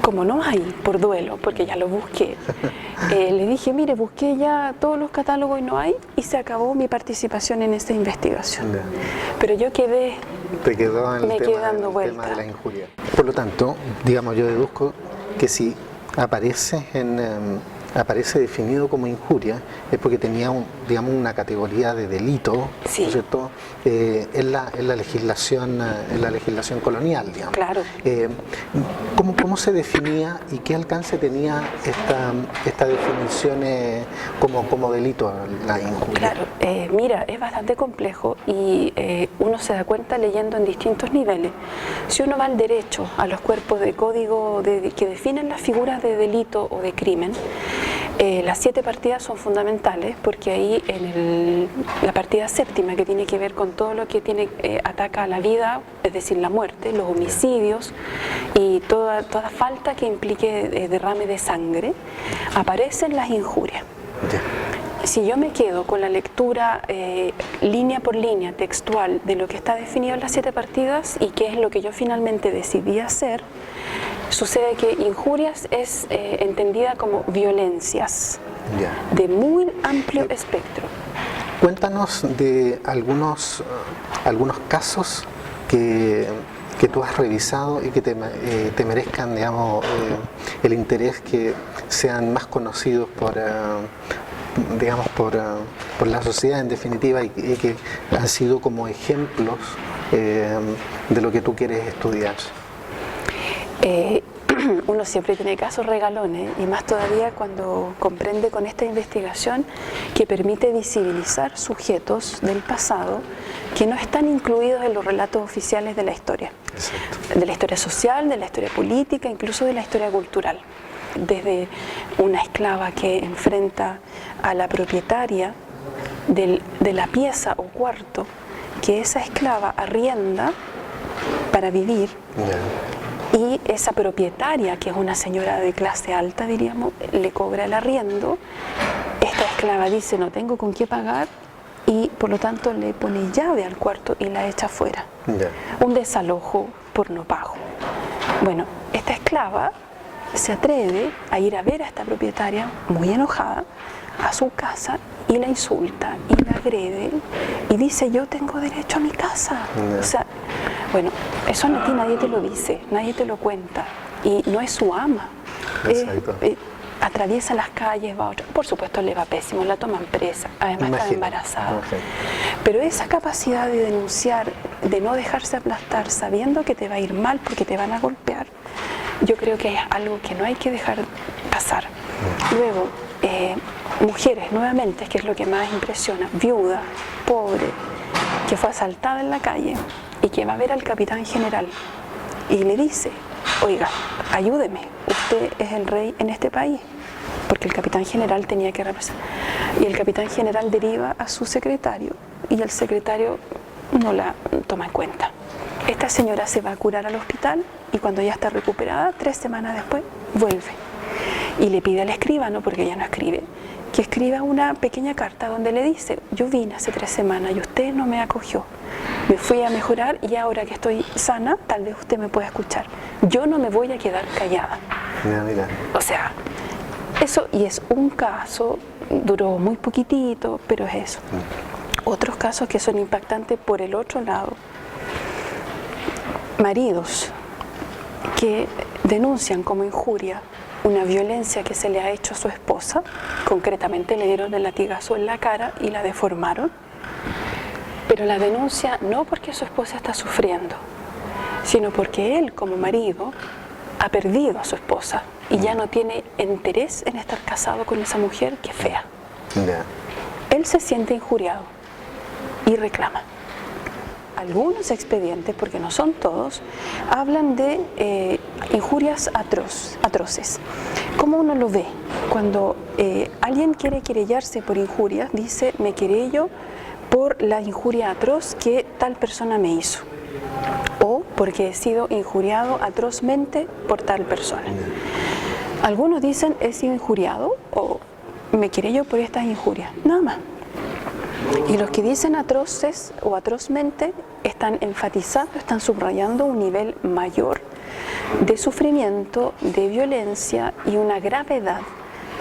Como no hay por duelo, porque ya lo busqué, le dije, mire, busqué ya todos los catálogos y no hay, y se acabó mi participación en esta investigación. Pero yo quedé, me quedé dando vueltas. Tema de la injuria. Por lo tanto, digamos, yo deduzco que si aparece definido como injuria, es porque tenía digamos, una categoría de delito, sí, ¿no es cierto? En la legislación colonial, digamos. Claro. ¿Cómo se definía y qué alcance tenía esta definición como delito, la injuria? Claro, mira, es bastante complejo y uno se da cuenta leyendo en distintos niveles. Si uno va al derecho, a los cuerpos de código que definen las figuras de delito o de crimen, las 7 partidas son fundamentales porque ahí en la partida séptima, que tiene que ver con todo lo que ataca a la vida, es decir, la muerte, los homicidios y toda falta que implique derrame de sangre, aparecen las injurias. Si yo me quedo con la lectura línea por línea textual de lo que está definido en las 7 partidas y qué es lo que yo finalmente decidí hacer, sucede que injurias es entendida como violencias de muy amplio espectro. Cuéntanos de algunos casos que tú has revisado y que te merezcan, digamos, el interés, que sean más conocidos por la sociedad en definitiva y que han sido como ejemplos de lo que tú quieres estudiar. Uno siempre tiene casos regalones y más todavía cuando comprende con esta investigación que permite visibilizar sujetos del pasado que no están incluidos en los relatos oficiales de la historia. Exacto. De la historia social, de la historia política, incluso de la historia cultural. Desde una esclava que enfrenta a la propietaria de la pieza o cuarto que esa esclava arrienda para vivir. Y esa propietaria, que es una señora de clase alta, diríamos, le cobra el arriendo. Esta esclava dice, no tengo con qué pagar, y por lo tanto le pone llave al cuarto y la echa fuera. Un desalojo por no pago. Bueno, esta esclava se atreve a ir a ver a esta propietaria, muy enojada, a su casa y la insulta y la agrede y dice, yo tengo derecho a mi casa. O sea, bueno, eso a ti nadie te lo dice, nadie te lo cuenta y no es su ama. Atraviesa las calles, va a otra. Por supuesto le va pésimo, la toman presa, además está embarazada. Pero esa capacidad de denunciar, de no dejarse aplastar sabiendo que te va a ir mal porque te van a golpear, yo creo que es algo que no hay que dejar pasar. Luego, mujeres nuevamente, que es lo que más impresiona, viuda, pobre, que fue asaltada en la calle y que va a ver al capitán general y le dice, oiga, ayúdeme, usted es el rey en este país, porque el capitán general tenía que representar. Y el capitán general deriva a su secretario y el secretario no la toma en cuenta. Esta señora se va a curar al hospital y cuando ya está recuperada, 3 semanas después, vuelve. Y le pide al escribano, porque ella no escribe, que escriba una pequeña carta donde le dice, yo vine hace 3 semanas y usted no me acogió. Me fui a mejorar y ahora que estoy sana, tal vez usted me pueda escuchar. Yo no me voy a quedar callada. Mira. O sea, eso, y es un caso, duró muy poquitito, pero es eso. Otros casos que son impactantes por el otro lado. Maridos que denuncian como injuria una violencia que se le ha hecho a su esposa, concretamente le dieron el latigazo en la cara y la deformaron, pero la denuncia no porque su esposa está sufriendo, sino porque él como marido ha perdido a su esposa y ya no tiene interés en estar casado con esa mujer que es fea. Él se siente injuriado y reclama. algunos expedientes, porque no son todos, hablan de injurias atroces. ¿Cómo uno lo ve? Cuando alguien quiere querellarse por injurias, dice, me querello por la injuria atroz que tal persona me hizo, o porque he sido injuriado atrozmente por tal persona. Algunos dicen, he sido injuriado o me querello por estas injurias, nada más. Y los que dicen atroces o atrozmente están enfatizando, están subrayando un nivel mayor de sufrimiento, de violencia y una gravedad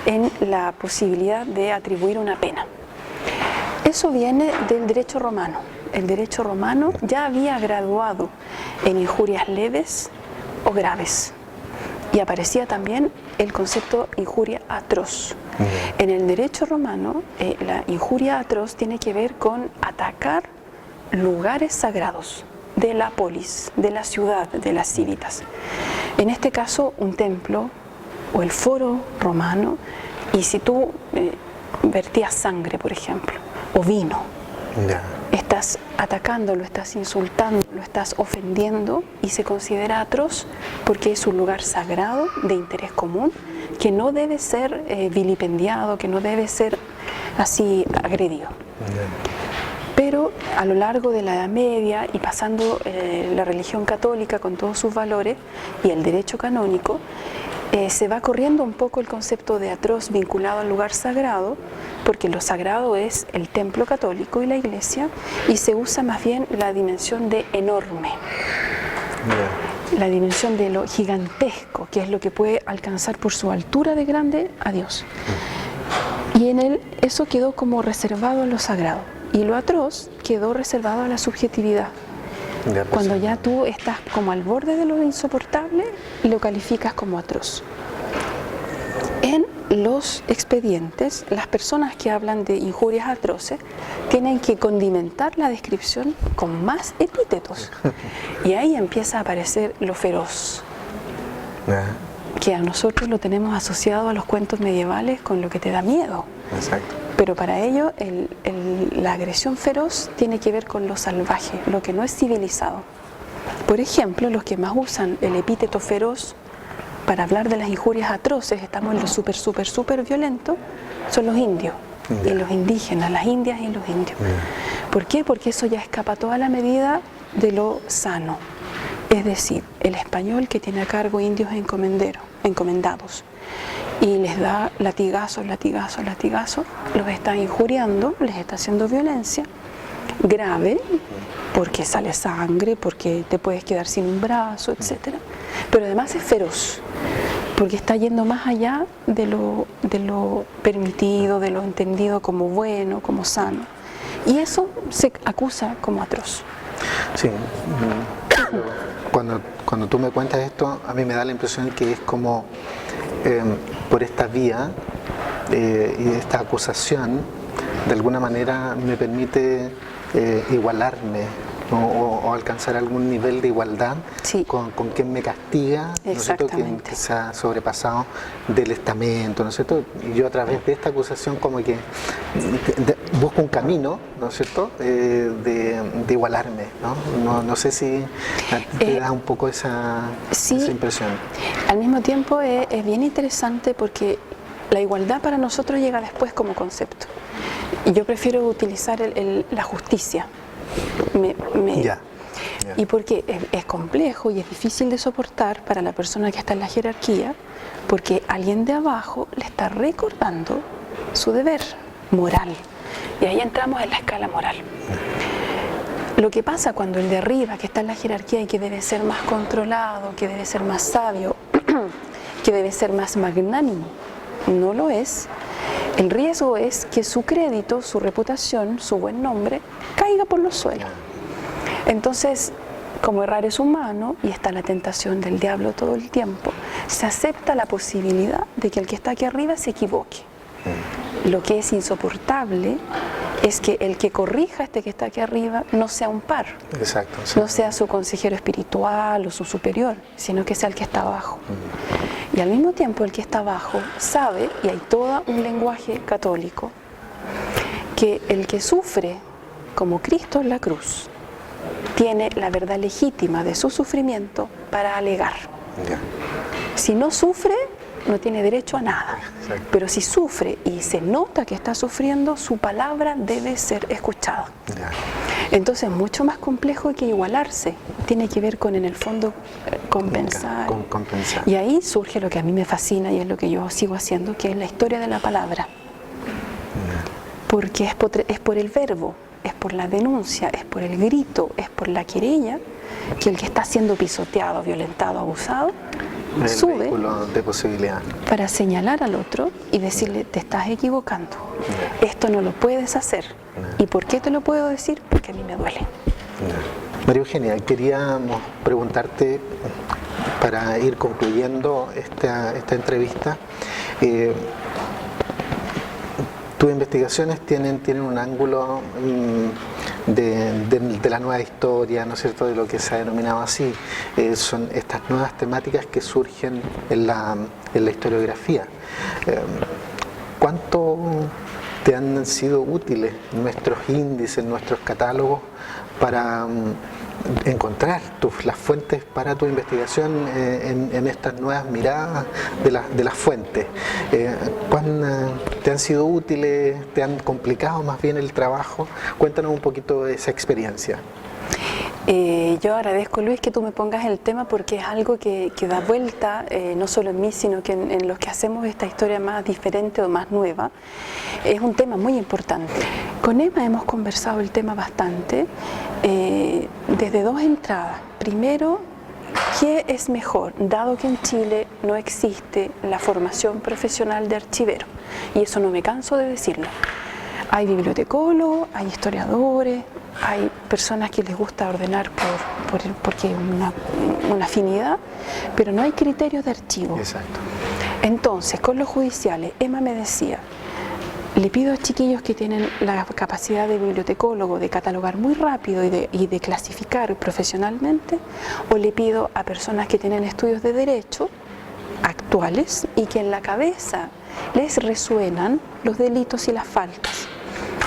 en la posibilidad de atribuir una pena. Eso viene del derecho romano. El derecho romano ya había graduado en injurias leves o graves. Y aparecía también el concepto injuria atroz. En el derecho romano, la injuria atroz tiene que ver con atacar lugares sagrados de la polis, de la ciudad, de las civitas. En este caso, un templo o el foro romano, y si tú vertías sangre, por ejemplo, o vino, estás atacando, lo estás insultando, lo estás ofendiendo y se considera atroz porque es un lugar sagrado de interés común que no debe ser vilipendiado, que no debe ser así agredido. Pero a lo largo de la Edad Media y pasando la religión católica con todos sus valores y el derecho canónico, se va corriendo un poco el concepto de atroz vinculado al lugar sagrado, porque lo sagrado es el templo católico y la iglesia, y se usa más bien la dimensión de enorme, la dimensión de lo gigantesco, que es lo que puede alcanzar por su altura de grande a Dios. Y en él eso quedó como reservado a lo sagrado, y lo atroz quedó reservado a la subjetividad. Cuando ya tú estás como al borde de lo insoportable, lo calificas como atroz. En los expedientes, las personas que hablan de injurias atroces tienen que condimentar la descripción con más epítetos. Y ahí empieza a aparecer lo feroz, que a nosotros lo tenemos asociado a los cuentos medievales con lo que te da miedo. Exacto. Pero para ello la agresión feroz tiene que ver con lo salvaje, lo que no es civilizado. Por ejemplo, los que más usan el epíteto feroz para hablar de las injurias atroces, estamos en lo súper violento, son los indios y los indígenas, las indias y los indios. ¿Por qué? Porque eso ya escapa toda la medida de lo sano. Es decir, el español que tiene a cargo indios encomendados y les da latigazos, los está injuriando, les está haciendo violencia grave, porque sale sangre, porque te puedes quedar sin un brazo, etc. Pero además es feroz, porque está yendo más allá de lo permitido, de lo entendido como bueno, como sano. Y eso se acusa como atroz. Sí. Cuando tú me cuentas esto, a mí me da la impresión que es como por esta vía y esta acusación, de alguna manera me permite igualarme o alcanzar algún nivel de igualdad con quien me castiga, ¿no es cierto?, que se ha sobrepasado del estamento, ¿no es cierto? Y yo a través de esta acusación como que busco un camino, ¿no es cierto?, de igualarme, ¿no? No sé si te da un poco esa impresión. Al mismo tiempo es bien interesante porque la igualdad para nosotros llega después como concepto. Y yo prefiero utilizar la justicia. Y porque es complejo y es difícil de soportar para la persona que está en la jerarquía, porque alguien de abajo le está recordando su deber moral. Y ahí entramos en la escala moral. Lo que pasa cuando el de arriba, que está en la jerarquía y que debe ser más controlado, que debe ser más sabio, que debe ser más magnánimo, no lo es, el riesgo es que su crédito, su reputación, su buen nombre, caiga por los suelos. Entonces, como errar es humano y está la tentación del diablo todo el tiempo, se acepta la posibilidad de que el que está aquí arriba se equivoque. Lo que es insoportable es que el que corrija a este que está aquí arriba no sea un par. Exacto, sí. No sea su consejero espiritual o su superior, sino que sea el que está abajo. Y al mismo tiempo el que está abajo sabe, y hay todo un lenguaje católico, que el que sufre como Cristo en la cruz tiene la verdad legítima de su sufrimiento para alegar. Si no sufre, no tiene derecho a nada. Exacto. Pero si sufre y se nota que está sufriendo, su palabra debe ser escuchada. Entonces es mucho más complejo que igualarse. Tiene que ver con, en el fondo, compensar. Compensar. Y ahí surge lo que a mí me fascina y es lo que yo sigo haciendo, que es la historia de la palabra. Porque es por el verbo, es por la denuncia, es por el grito, es por la querella, que el que está siendo pisoteado, violentado, abusado, sube de posibilidad para señalar al otro y decirle: te estás equivocando, esto no lo puedes hacer. ¿Y por qué te lo puedo decir? Porque a mí me duele. María Eugenia, queríamos preguntarte, para ir concluyendo esta entrevista, tus investigaciones tienen un ángulo de la nueva historia, ¿no es cierto?, de lo que se ha denominado así. Son estas nuevas temáticas que surgen en la historiografía. ¿Cuánto te han sido útiles nuestros índices, nuestros catálogos para encontrar las fuentes para tu investigación en estas nuevas miradas de las fuentes? ¿Te han sido útiles? ¿Te han complicado más bien el trabajo? Cuéntanos un poquito de esa experiencia. Yo agradezco, Luis, que tú me pongas el tema, porque es algo que da vuelta, no solo en mí, sino que en los que hacemos esta historia más diferente o más nueva. Es un tema muy importante. Con Emma hemos conversado el tema bastante, desde dos entradas. Primero, ¿qué es mejor, dado que en Chile no existe la formación profesional de archivero? Y eso no me canso de decirlo. Hay bibliotecólogos, hay historiadores, hay personas que les gusta ordenar porque hay una afinidad, pero no hay criterios de archivo. Exacto. Entonces, con los judiciales, Emma me decía: le pido a chiquillos que tienen la capacidad de bibliotecólogo de catalogar muy rápido y de clasificar profesionalmente, o le pido a personas que tienen estudios de derecho actuales y que en la cabeza les resuenan los delitos y las faltas.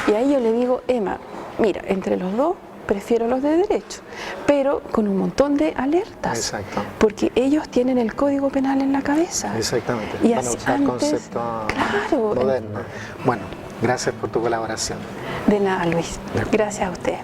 Y ahí yo le digo: Emma, mira, entre los dos prefiero los de derecho, pero con un montón de alertas. Exacto. Porque ellos tienen el Código Penal en la cabeza. Exactamente. Y van a usar conceptos modernos. Bueno, gracias por tu colaboración. De nada, Luis. Gracias a usted.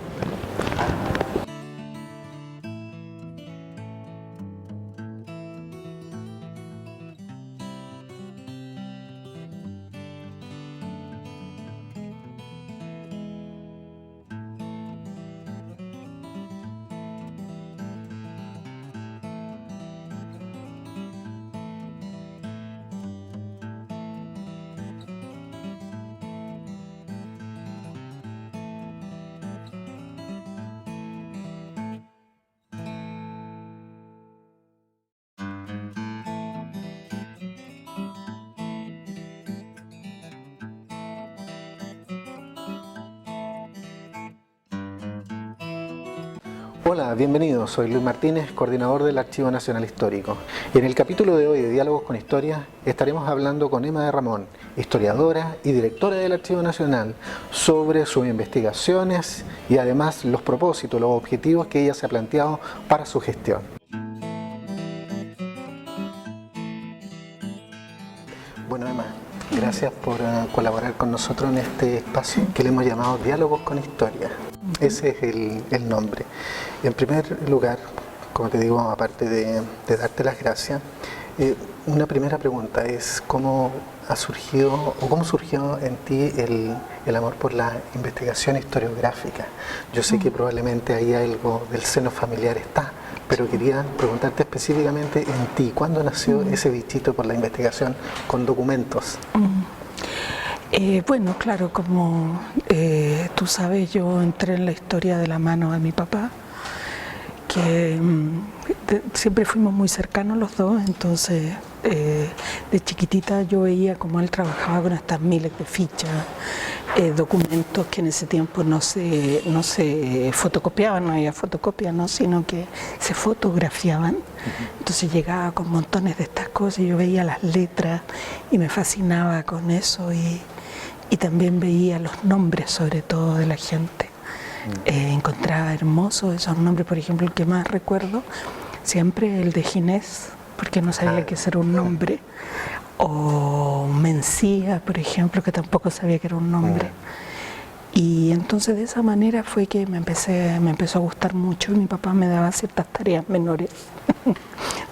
Hola, bienvenidos. Soy Luis Martínez, coordinador del Archivo Nacional Histórico. Y en el capítulo de hoy de Diálogos con Historia estaremos hablando con Emma de Ramón, historiadora y directora del Archivo Nacional, sobre sus investigaciones y además los propósitos, los objetivos que ella se ha planteado para su gestión. Bueno, Emma, gracias por colaborar con nosotros en este espacio que le hemos llamado Diálogos con Historia. Ese es el nombre. En primer lugar, como te digo, aparte de darte las gracias, una primera pregunta es ¿cómo ha surgido o cómo surgió en ti el amor por la investigación historiográfica? Yo sé que probablemente ahí algo del seno familiar está, pero quería preguntarte específicamente en ti, ¿cuándo nació ese bichito por la investigación con documentos? Bueno, claro, como tú sabes, yo entré en la historia de la mano de mi papá, que siempre fuimos muy cercanos los dos, entonces de chiquitita yo veía cómo él trabajaba con estas miles de fichas, documentos que en ese tiempo no se fotocopiaban, no había fotocopias, ¿no? Sino que se fotografiaban. Entonces llegaba con montones de estas cosas y yo veía las letras y me fascinaba con eso y también veía los nombres sobre todo de la gente. Encontraba hermosos esos nombres, por ejemplo, el que más recuerdo, siempre el de Ginés, porque no sabía que ese era un nombre, o Mencía, por ejemplo, que tampoco sabía que era un nombre. Y entonces de esa manera fue que me empezó a gustar mucho, y mi papá me daba ciertas tareas menores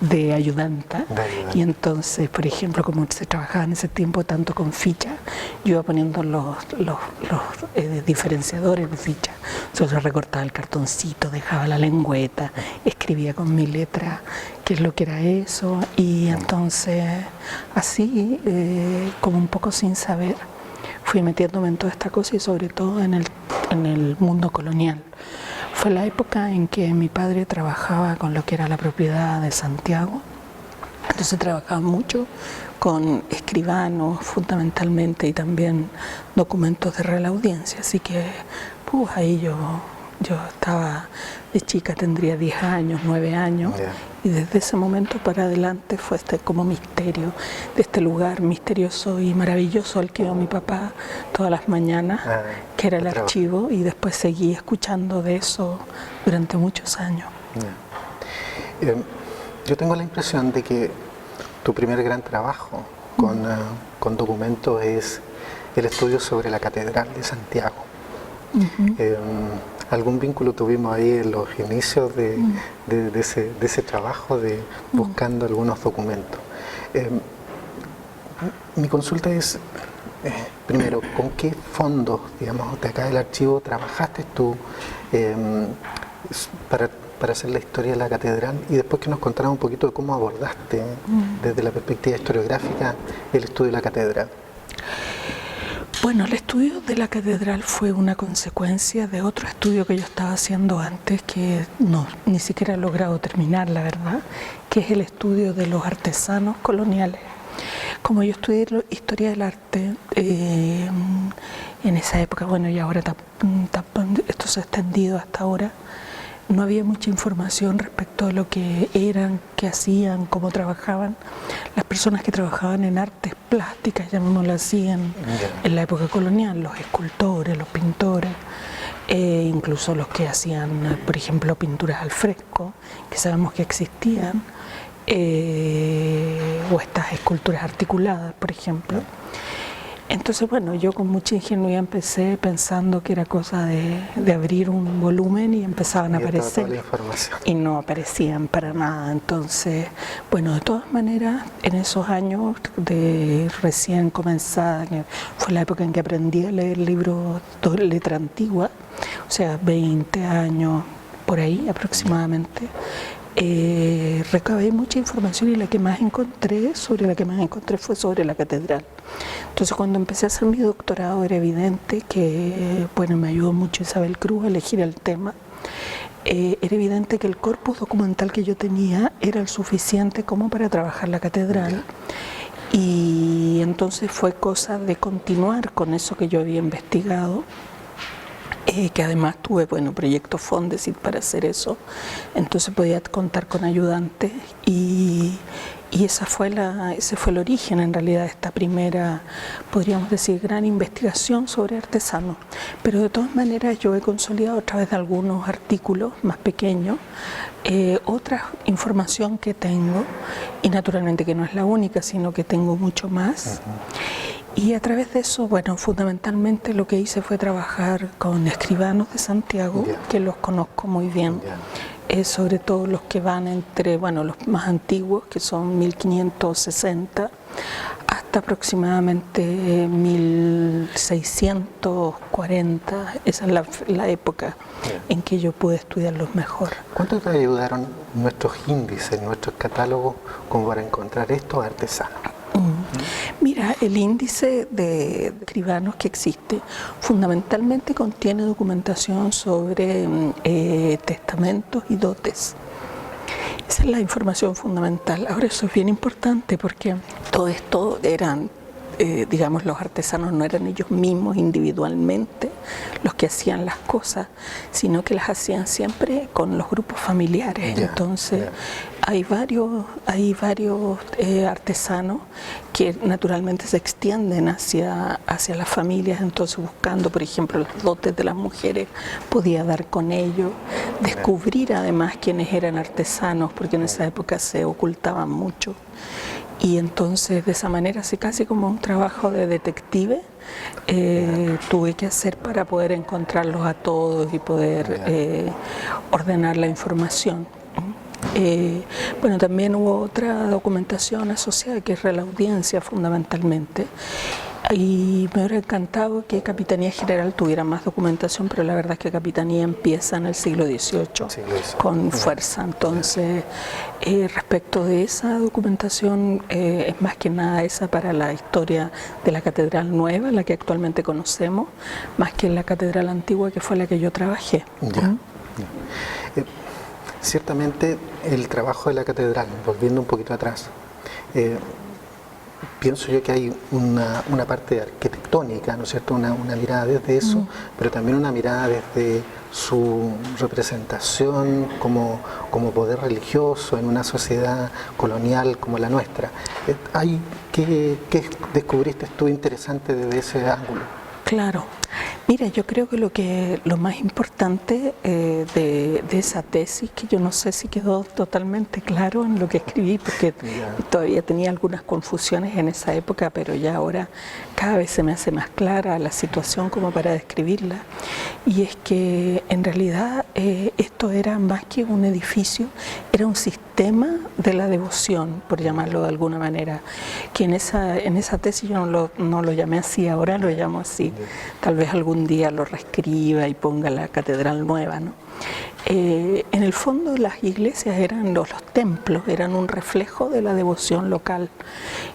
de ayudanta. Y entonces, por ejemplo, como se trabajaba en ese tiempo tanto con fichas, yo iba poniendo los diferenciadores de fichas. Entonces recortaba el cartoncito, dejaba la lengüeta, escribía con mi letra qué es lo que era eso, y entonces así, como un poco sin saber, fui metiéndome en toda esta cosa, y sobre todo en el mundo colonial. Fue la época en que mi padre trabajaba con lo que era la propiedad de Santiago, entonces trabajaba mucho con escribanos fundamentalmente, y también documentos de Real Audiencia, así que pues ahí yo estaba de chica, tendría 10 años, 9 años, y desde ese momento para adelante fue como misterio de este lugar misterioso y maravilloso al que iba mi papá todas las mañanas, que era el archivo, y después seguí escuchando de eso durante muchos años. Yo tengo la impresión de que tu primer gran trabajo con documentos es el estudio sobre la Catedral de Santiago. Algún vínculo tuvimos ahí en los inicios de ese trabajo, de buscando algunos documentos. Mi consulta es, primero, ¿con qué fondos, digamos, de acá del archivo trabajaste tú para hacer la historia de la catedral? Y después que nos contaras un poquito de cómo abordaste desde la perspectiva historiográfica el estudio de la catedral. Bueno, el estudio de la catedral fue una consecuencia de otro estudio que yo estaba haciendo antes, que ni siquiera he logrado terminar, la verdad, que es el estudio de los artesanos coloniales. Como yo estudié historia del arte en esa época, bueno, y ahora esto se ha extendido hasta ahora, no había mucha información respecto a lo que eran, qué hacían, cómo trabajaban las personas que trabajaban en artes plásticas, llamémoslo así, en la época colonial, los escultores, los pintores, incluso los que hacían, por ejemplo, pinturas al fresco, que sabemos que existían, o estas esculturas articuladas, por ejemplo. Entonces, bueno, yo con mucha ingenuidad empecé pensando que era cosa de abrir un volumen, y empezaban a aparecer, y no aparecían para nada. Entonces, bueno, de todas maneras, en esos años de recién comenzada, que fue la época en que aprendí a leer libros de letra antigua, o sea, 20 años por ahí aproximadamente, recabé mucha información, y la que más encontré fue sobre la catedral. Entonces, cuando empecé a hacer mi doctorado, era evidente que, bueno, me ayudó mucho Isabel Cruz a elegir el tema. Era evidente que el corpus documental que yo tenía era el suficiente como para trabajar la catedral, y entonces fue cosa de continuar con eso que yo había investigado. Que además tuve, bueno, proyectos Fondesit para hacer eso, entonces podía contar con ayudantes, y ese fue el origen en realidad de esta primera, podríamos decir, gran investigación sobre artesanos. Pero de todas maneras yo he consolidado a través de algunos artículos más pequeños otra información que tengo, y naturalmente que no es la única, sino que tengo mucho más. Y a través de eso, bueno, fundamentalmente lo que hice fue trabajar con escribanos de Santiago, que los conozco muy bien, sobre todo los que van entre, bueno, los más antiguos, que son 1560, hasta aproximadamente 1640, esa es la época en que yo pude estudiarlos mejor. ¿Cuánto te ayudaron nuestros índices, nuestros catálogos, como para encontrar estos artesanos? Mira, el índice de escribanos que existe fundamentalmente contiene documentación sobre testamentos y dotes. Esa es la información fundamental. Ahora, eso es bien importante porque todo esto eran digamos, los artesanos no eran ellos mismos individualmente los que hacían las cosas, sino que las hacían siempre con los grupos familiares. Entonces hay varios artesanos que naturalmente se extienden hacia las familias, entonces buscando, por ejemplo, los dotes de las mujeres, podía dar con ellos, descubrir además quiénes eran artesanos, porque en esa época se ocultaban mucho. Y entonces de esa manera, así casi como un trabajo de detective, tuve que hacer para poder encontrarlos a todos y poder ordenar la información. Bueno, también hubo otra documentación asociada que es la audiencia fundamentalmente. Y me hubiera encantado que Capitanía General tuviera más documentación, pero la verdad es que Capitanía empieza en el siglo XVIII con fuerza. Entonces, respecto de esa documentación, es más que nada esa para la historia de la Catedral Nueva, la que actualmente conocemos, más que la Catedral Antigua, que fue la que yo trabajé. Ciertamente, el trabajo de la Catedral, volviendo un poquito atrás, pienso yo que hay una parte arquitectónica, ¿no es cierto?, una mirada desde eso, pero también una mirada desde su representación como poder religioso en una sociedad colonial como la nuestra. ¿Qué descubriste tú interesante desde ese ángulo? Claro. Mira, yo creo que lo más importante de esa tesis, que yo no sé si quedó totalmente claro en lo que escribí, porque todavía tenía algunas confusiones en esa época, pero ya ahora cada vez se me hace más clara la situación como para describirla, y es que en realidad esto era más que un edificio, era un sistema de la devoción, por llamarlo de alguna manera, que en esa tesis yo no lo llamé así, ahora lo llamo así, tal vez algún día lo reescriba y ponga la Catedral Nueva, ¿no? En el fondo las iglesias eran los templos, eran un reflejo de la devoción local,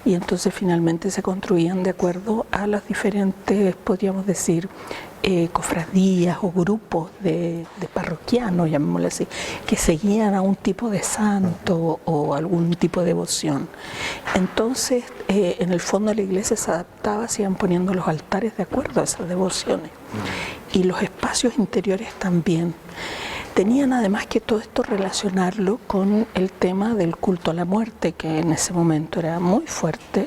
y entonces finalmente se construían de acuerdo a las diferentes, podríamos decir, cofradías o grupos de parroquianos, llamémosle así, que seguían a un tipo de santo o algún tipo de devoción. Entonces, en el fondo la iglesia se adaptaba, se iban poniendo los altares de acuerdo a esas devociones, y los espacios interiores también. Tenían además que todo esto relacionarlo con el tema del culto a la muerte, que en ese momento era muy fuerte,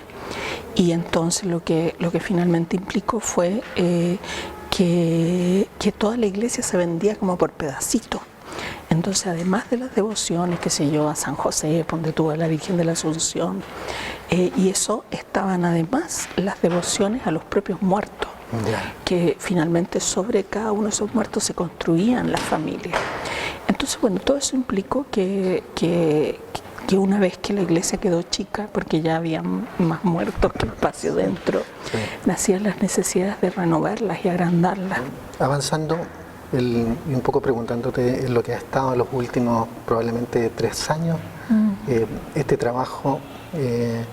y entonces lo que finalmente implicó fue que toda la iglesia se vendía como por pedacitos. Entonces, además de las devociones, qué sé yo, a San José, donde tuvo a la Virgen de la Asunción, y eso, estaban además las devociones a los propios muertos, que finalmente sobre cada uno de esos muertos se construían las familias. Entonces, bueno, todo eso implicó que una vez que la iglesia quedó chica, porque ya había más muertos que espacio dentro, nacían las necesidades de renovarlas y agrandarlas. Avanzando y un poco preguntándote en lo que ha estado en los últimos probablemente 3 años, este trabajo de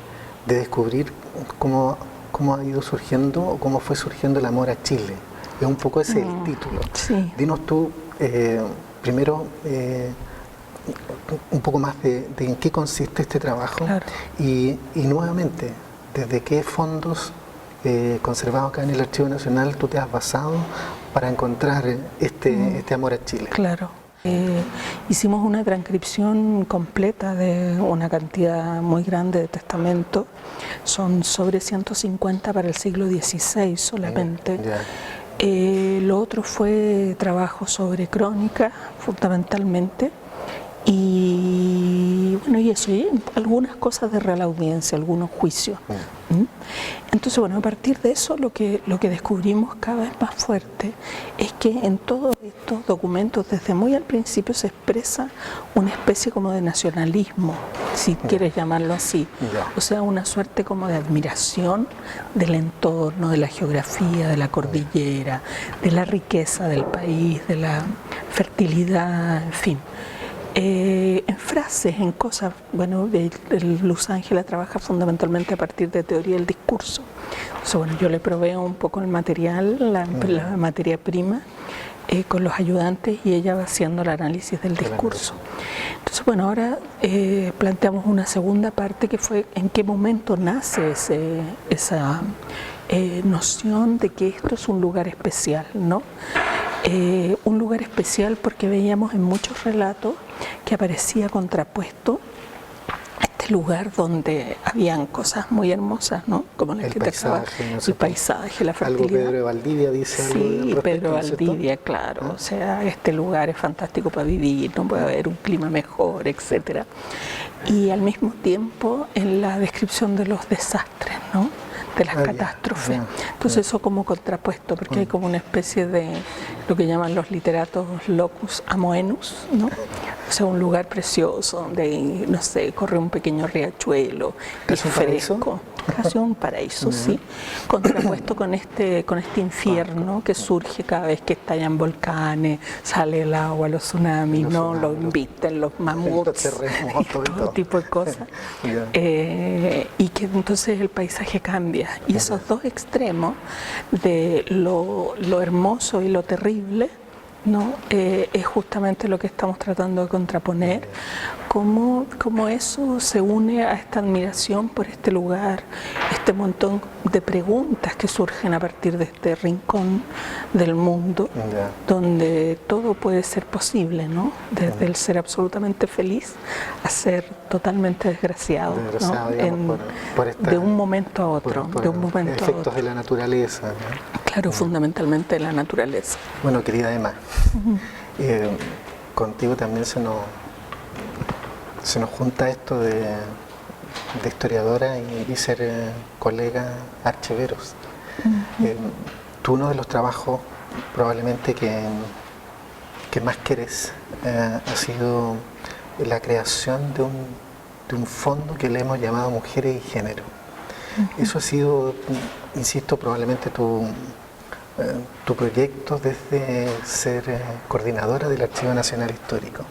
descubrir cómo ha ido surgiendo o cómo fue surgiendo el amor a Chile. Es un poco ese el título. Sí. Dinos tú, primero, un poco más de en qué consiste este trabajo. Claro. Y nuevamente, ¿desde qué fondos conservados acá en el Archivo Nacional tú te has basado para encontrar este amor a Chile? Claro. Hicimos una transcripción completa de una cantidad muy grande de testamentos, son sobre 150 para el siglo XVI solamente. Lo otro fue trabajo sobre crónicas, fundamentalmente, y bueno, y eso, y algunas cosas de Real Audiencia, algunos juicios. Entonces, bueno, a partir de eso lo que descubrimos cada vez más fuerte es que en todos estos documentos, desde muy al principio, se expresa una especie como de nacionalismo, si quieres llamarlo así. O sea, una suerte como de admiración del entorno, de la geografía, de la cordillera, de la riqueza del país, de la fertilidad, en fin. En frases, en cosas, bueno, Luz Ángela trabaja fundamentalmente a partir de teoría del discurso. Entonces, bueno, yo le proveo un poco el material, la materia prima, con los ayudantes y ella va haciendo el análisis del discurso. Entonces, bueno, ahora planteamos una segunda parte que fue en qué momento nace esa noción de que esto es un lugar especial, ¿no? Un lugar especial porque veíamos en muchos relatos que aparecía contrapuesto este lugar donde habían cosas muy hermosas, ¿no? Como las que te acabas, el paisaje, la fertilidad. Algo Pedro de Valdivia dice algo Sí, respecto, Pedro de Valdivia, ¿cierto? claro. O sea, este lugar es fantástico para vivir, no puede haber un clima mejor, etcétera. Y al mismo tiempo en la descripción de los desastres, ¿no? De las catástrofes. Entonces eso como contrapuesto, porque hay como una especie de lo que llaman los literatos locus amoenus, ¿no? O sea, un lugar precioso donde, no sé, corre un pequeño riachuelo, es fresco. Casi un paraíso, sí, contrapuesto con este infierno que surge cada vez que estallan volcanes, sale el agua, los tsunamis, ¿no? Los inviten, los mamuts, y todo tipo de cosas. Y que entonces el paisaje cambia. Y esos dos extremos de lo hermoso y lo terrible, ¿no? Es justamente lo que estamos tratando de contraponer, cómo eso se une a esta admiración por este lugar, este montón de preguntas que surgen a partir de este rincón del mundo, donde todo puede ser posible, ¿no? Desde el ser absolutamente feliz a ser totalmente desgraciado, ¿no? Digamos, de un momento a otro, de un momento efectos a otro. de la naturaleza, ¿no? Claro, fundamentalmente la naturaleza. Bueno, querida Emma, contigo también se nos junta esto de historiadora y ser colega archiveros. Tú, uno de los trabajos probablemente que más querés ha sido la creación de un fondo que le hemos llamado Mujeres y Género. Eso ha sido, insisto, probablemente tu proyecto desde ser coordinadora del Archivo Nacional Histórico.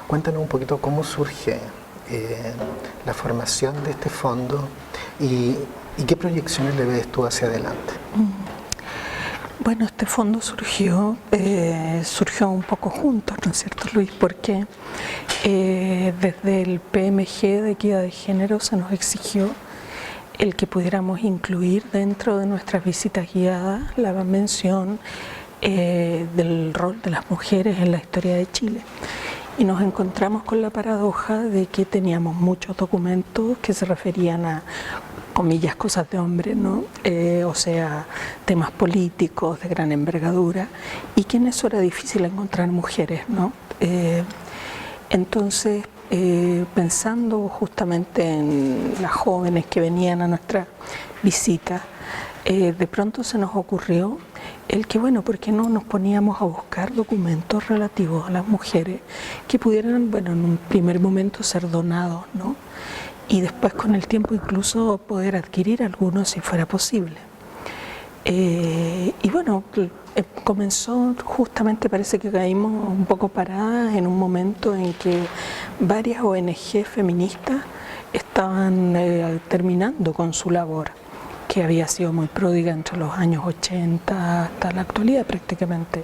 Cuéntanos un poquito cómo surge la formación de este fondo y qué proyecciones le ves tú hacia adelante. Bueno, este fondo surgió un poco juntos, ¿no es cierto, Luis? Porque desde el PMG de Equidad de Género se nos exigió el que pudiéramos incluir dentro de nuestras visitas guiadas la mención del rol de las mujeres en la historia de Chile. Y nos encontramos con la paradoja de que teníamos muchos documentos que se referían a, comillas, cosas de hombre, ¿no? O sea, temas políticos de gran envergadura, y que en eso era difícil encontrar mujeres, ¿no? Entonces, pensando justamente en las jóvenes que venían a nuestra visita, de pronto se nos ocurrió el que, bueno, ¿por qué no nos poníamos a buscar documentos relativos a las mujeres que pudieran, bueno, en un primer momento ser donados, ¿no? Y después con el tiempo incluso poder adquirir algunos si fuera posible. Y bueno, comenzó justamente, parece que caímos un poco paradas en un momento en que varias ONG feministas estaban terminando con su labor, que había sido muy pródiga entre los años 80 hasta la actualidad prácticamente,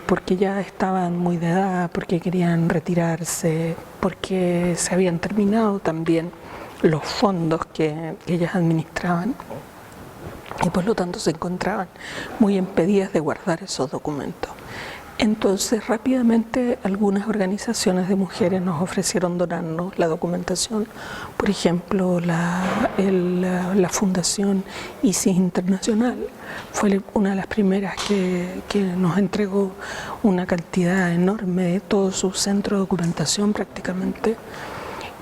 porque ya estaban muy de edad, porque querían retirarse, porque se habían terminado también los fondos que ellas administraban y por lo tanto se encontraban muy impedidas de guardar esos documentos. Entonces rápidamente algunas organizaciones de mujeres nos ofrecieron donarnos la documentación, por ejemplo la Fundación ISIS Internacional fue una de las primeras que nos entregó una cantidad enorme de todo su centro de documentación prácticamente,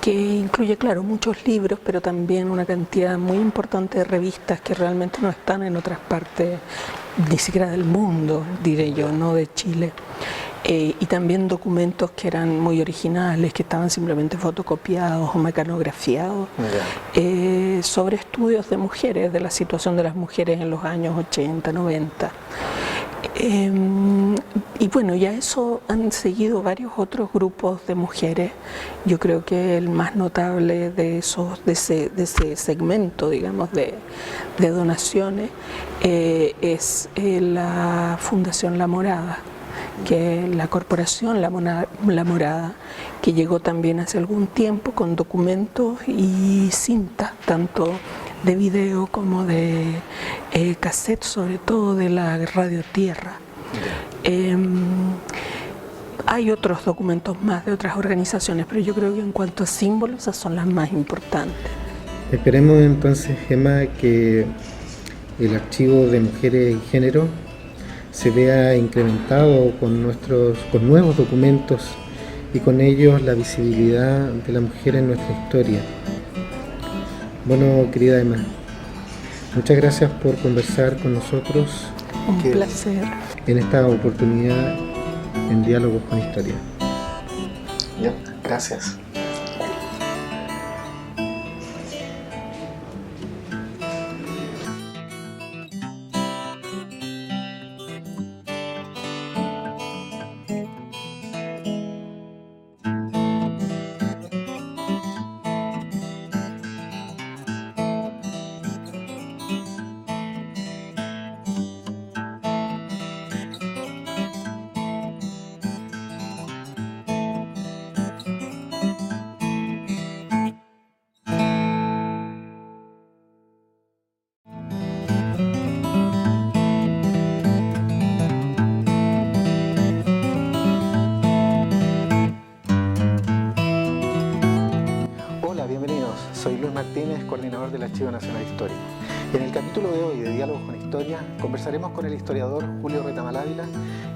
que incluye, claro, muchos libros, pero también una cantidad muy importante de revistas que realmente no están en otras partes, ni siquiera del mundo, diré yo, no de Chile. Y también documentos que eran muy originales, que estaban simplemente fotocopiados o mecanografiados, sobre estudios de mujeres, de la situación de las mujeres en los años 80, 90. Y bueno, ya eso han seguido varios otros grupos de mujeres. Yo creo que el más notable de ese segmento, digamos, de donaciones es la Fundación La Morada, que es la corporación La Morada, que llegó también hace algún tiempo con documentos y cintas, tanto de video como de cassette, sobre todo de la Radio Tierra. Hay otros documentos más de otras organizaciones, pero yo creo que en cuanto a símbolos, esas son las más importantes. Esperemos entonces, Gemma, que el archivo de mujeres y género se vea incrementado con nuevos documentos y con ellos la visibilidad de la mujer en nuestra historia. Bueno, querida Emma, muchas gracias por conversar con nosotros. Un placer. En esta oportunidad en Diálogos con Historia. Ya, gracias. Soy Luis Martínez, coordinador del Archivo Nacional Histórico. En el capítulo de hoy de Diálogos con Historia conversaremos con el historiador Julio Retamal Ávila,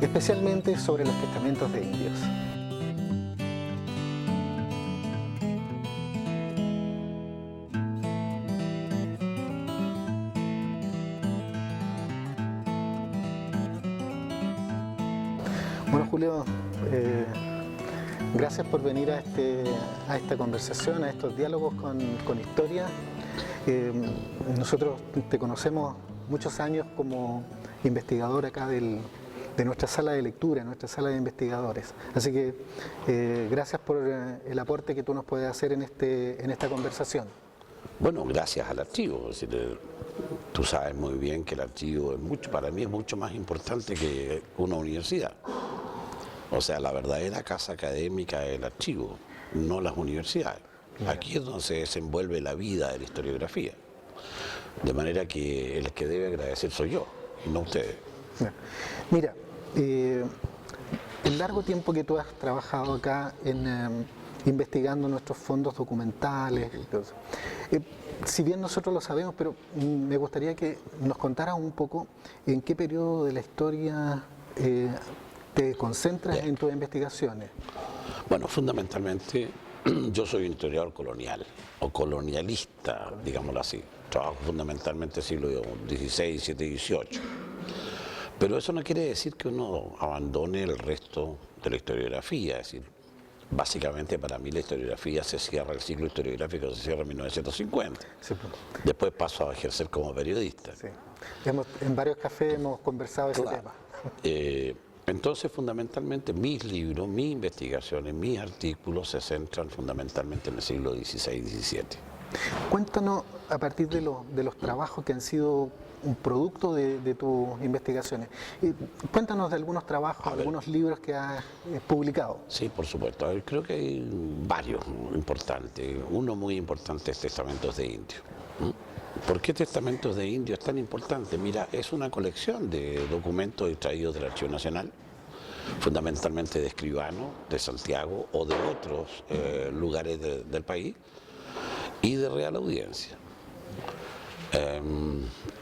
especialmente sobre los testamentos de indios. Bueno, Julio, gracias por venir a esta conversación, a estos diálogos con historia. Nosotros te conocemos muchos años como investigador acá de nuestra sala de lectura, nuestra sala de investigadores. Así que gracias por el aporte que tú nos puedes hacer en esta conversación. Bueno, gracias al archivo. Es decir, tú sabes muy bien que el archivo para mí es mucho más importante que una universidad. O sea, la verdadera casa académica es el archivo, no las universidades. Aquí es donde se desenvuelve la vida de la historiografía. De manera que el que debe agradecer soy yo, y no ustedes. Mira, el largo tiempo que tú has trabajado acá investigando nuestros fondos documentales, si bien nosotros lo sabemos, pero me gustaría que nos contaras un poco en qué periodo de la historia te concentras en tus investigaciones. Bueno, fundamentalmente yo soy un historiador colonial o colonialista, digámoslo así. Trabajo fundamentalmente siglo XVI, XVII y XVIII. Pero eso no quiere decir que uno abandone el resto de la historiografía. Es decir, básicamente para mí la historiografía se cierra, el ciclo historiográfico se cierra en 1950. Sí. Después paso a ejercer como periodista. Sí. En varios cafés hemos conversado ese tema. Entonces, fundamentalmente, mis libros, mis investigaciones, mis artículos se centran fundamentalmente en el siglo XVI y XVII. Cuéntanos, a partir de los trabajos que han sido un producto de tus investigaciones, cuéntanos de algunos trabajos, algunos libros que has publicado. Sí, por supuesto. A ver, creo que hay varios importantes. Uno muy importante es Testamentos de Indios. ¿Por qué Testamentos de Indios es tan importante? Mira, es una colección de documentos extraídos del Archivo Nacional, fundamentalmente de escribanos de Santiago o de otros lugares del país, y de Real Audiencia.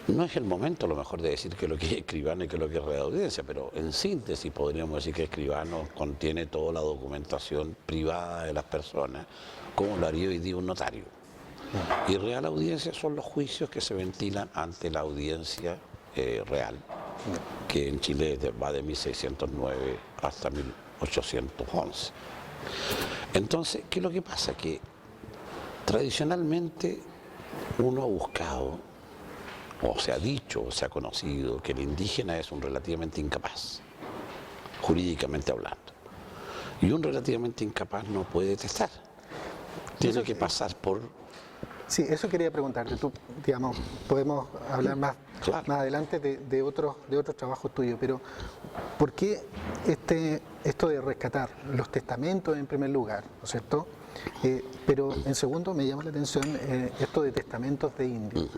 No es el momento a lo mejor de decir que lo que es escribano y que lo que es Real Audiencia, pero en síntesis podríamos decir que escribano contiene toda la documentación privada de las personas, como lo haría hoy día un notario. Y Real Audiencia son los juicios que se ventilan ante la audiencia real, que en Chile va de 1609 hasta 1811. Entonces, ¿qué es lo que pasa? Que tradicionalmente uno ha buscado, o se ha dicho, o se ha conocido, que el indígena es un relativamente incapaz, jurídicamente hablando. Y un relativamente incapaz no puede testar. Tiene que pasar por Sí, eso quería preguntarte. Tú, digamos, podemos hablar más, Claro. más adelante de otros trabajos tuyos, pero ¿por qué esto de rescatar los testamentos en primer lugar, ¿no es cierto? Pero en segundo me llama la atención esto de testamentos de indios.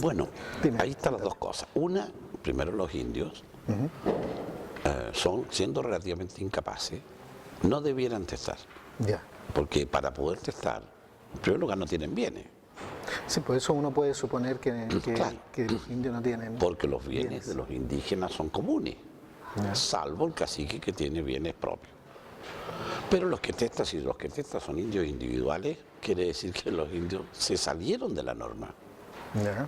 Bueno, dime, ahí están las dos cosas. Una, primero los indios son, siendo relativamente incapaces, no debieran testar. Ya. Porque para poder testar, en primer lugar no tienen bienes. Sí, por eso uno puede suponer Claro. que los indios no tienen. Porque los bienes de los indígenas son comunes, Ya. salvo el cacique que tiene bienes propios. Pero los que testan, si los que testan son indios individuales, quiere decir que los indios se salieron de la norma. Ya.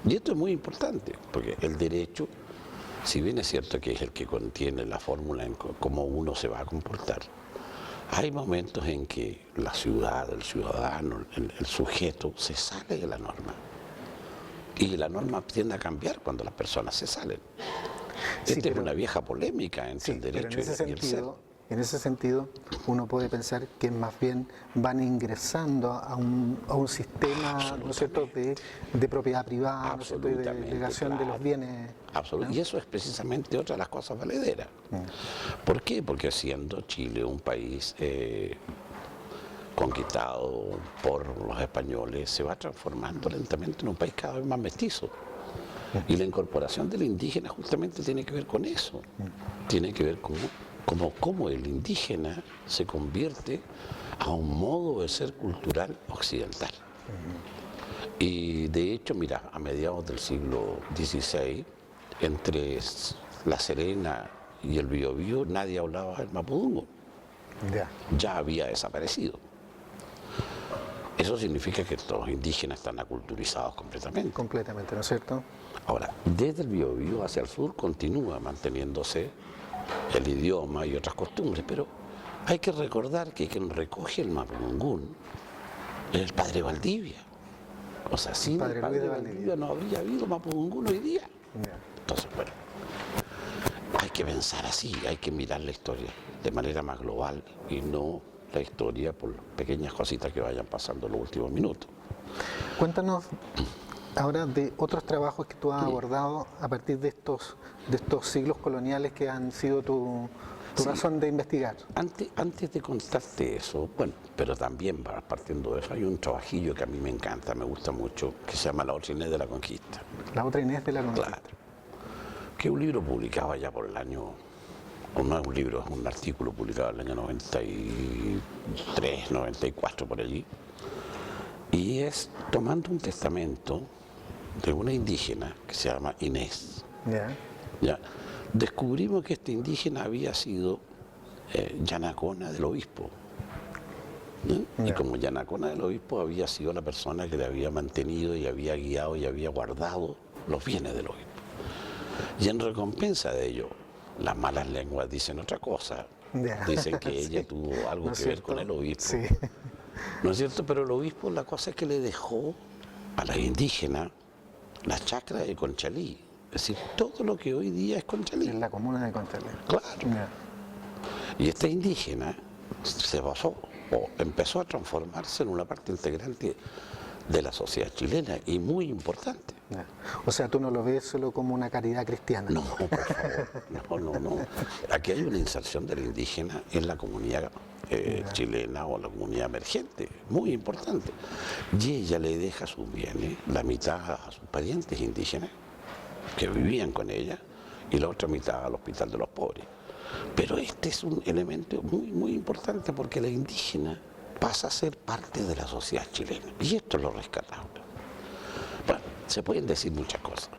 Y esto es muy importante, porque el derecho, si bien es cierto que es el que contiene la fórmula en cómo uno se va a comportar, hay momentos en que la ciudad, el ciudadano, el sujeto se sale de la norma. Y la norma tiende a cambiar cuando las personas se salen. Sí, Esta es pero- una vieja polémica entre Sí, el pero derecho y el ser. en ese sentido, uno puede pensar que más bien van ingresando a un sistema, ¿no es cierto?, de propiedad privada, ¿no es cierto?, y de Absolutamente, delegación de claro. los bienes. Absolutamente. Y eso es precisamente otra de las cosas valederas. ¿Por qué? Porque siendo Chile un país conquistado por los españoles, se va transformando lentamente en un país cada vez más mestizo. Y la incorporación del indígena justamente tiene que ver con eso. Tiene que ver con cómo el indígena se convierte a un modo de ser cultural occidental. Y de hecho, mira, a mediados del siglo XVI, entre La Serena y el Biobío, nadie hablaba del mapudungun. Ya. Ya había desaparecido. Eso significa que los indígenas están aculturizados completamente. Completamente, ¿no es cierto? Ahora, desde el Biobío hacia el sur continúa manteniéndose el idioma y otras costumbres, pero hay que recordar que quien recoge el mapudungún es el padre Valdivia. O sea, sin Padre el padre Luis de Valdivia no habría habido mapudungún hoy día. Ya. Entonces, bueno, hay que pensar así, hay que mirar la historia de manera más global y no la historia por pequeñas cositas que vayan pasando en los últimos minutos. Cuéntanos ahora de otros trabajos que tú has abordado a partir de estos siglos coloniales que han sido tu Sí. razón de investigar. Antes de contarte eso, bueno, pero también partiendo de eso, hay un trabajillo que a mí me encanta, me gusta mucho, que se llama La otra Inés de la Conquista. La otra Inés de la Conquista. Claro. Que es un libro publicado allá por el año, o no es un libro, es un artículo publicado en el año 93, 94 por allí. Y es tomando un testamento de una indígena que se llama Inés. Ya. ¿Ya? Descubrimos que esta indígena había sido yanacona del obispo. ¿No? Y Ya. como yanacona del obispo había sido la persona que le había mantenido y había guiado y había guardado los bienes del obispo. Y en recompensa de ello, las malas lenguas dicen otra cosa. Ya. Dicen que ella Sí. tuvo algo ¿No es que ver cierto? con el obispo. Sí. ¿No es cierto? Pero el obispo, la cosa es que le dejó a la indígena la chacra de Conchalí. Es decir, todo lo que hoy día es Conchalí. En la comuna de Conchalí. Claro. Ya. Y esta indígena se basó o empezó a transformarse en una parte integrante de la sociedad chilena y muy importante. Ya. O sea, tú no lo ves solo como una caridad cristiana. No, por favor, no. Aquí hay una inserción del indígena en la comunidad chilena o la comunidad emergente, muy importante. Y ella le deja sus bienes, la mitad a sus parientes indígenas que vivían con ella y la otra mitad al Hospital de los Pobres. Pero este es un elemento muy, muy importante porque la indígena pasa a ser parte de la sociedad chilena. Y esto es lo rescatable. Bueno, se pueden decir muchas cosas.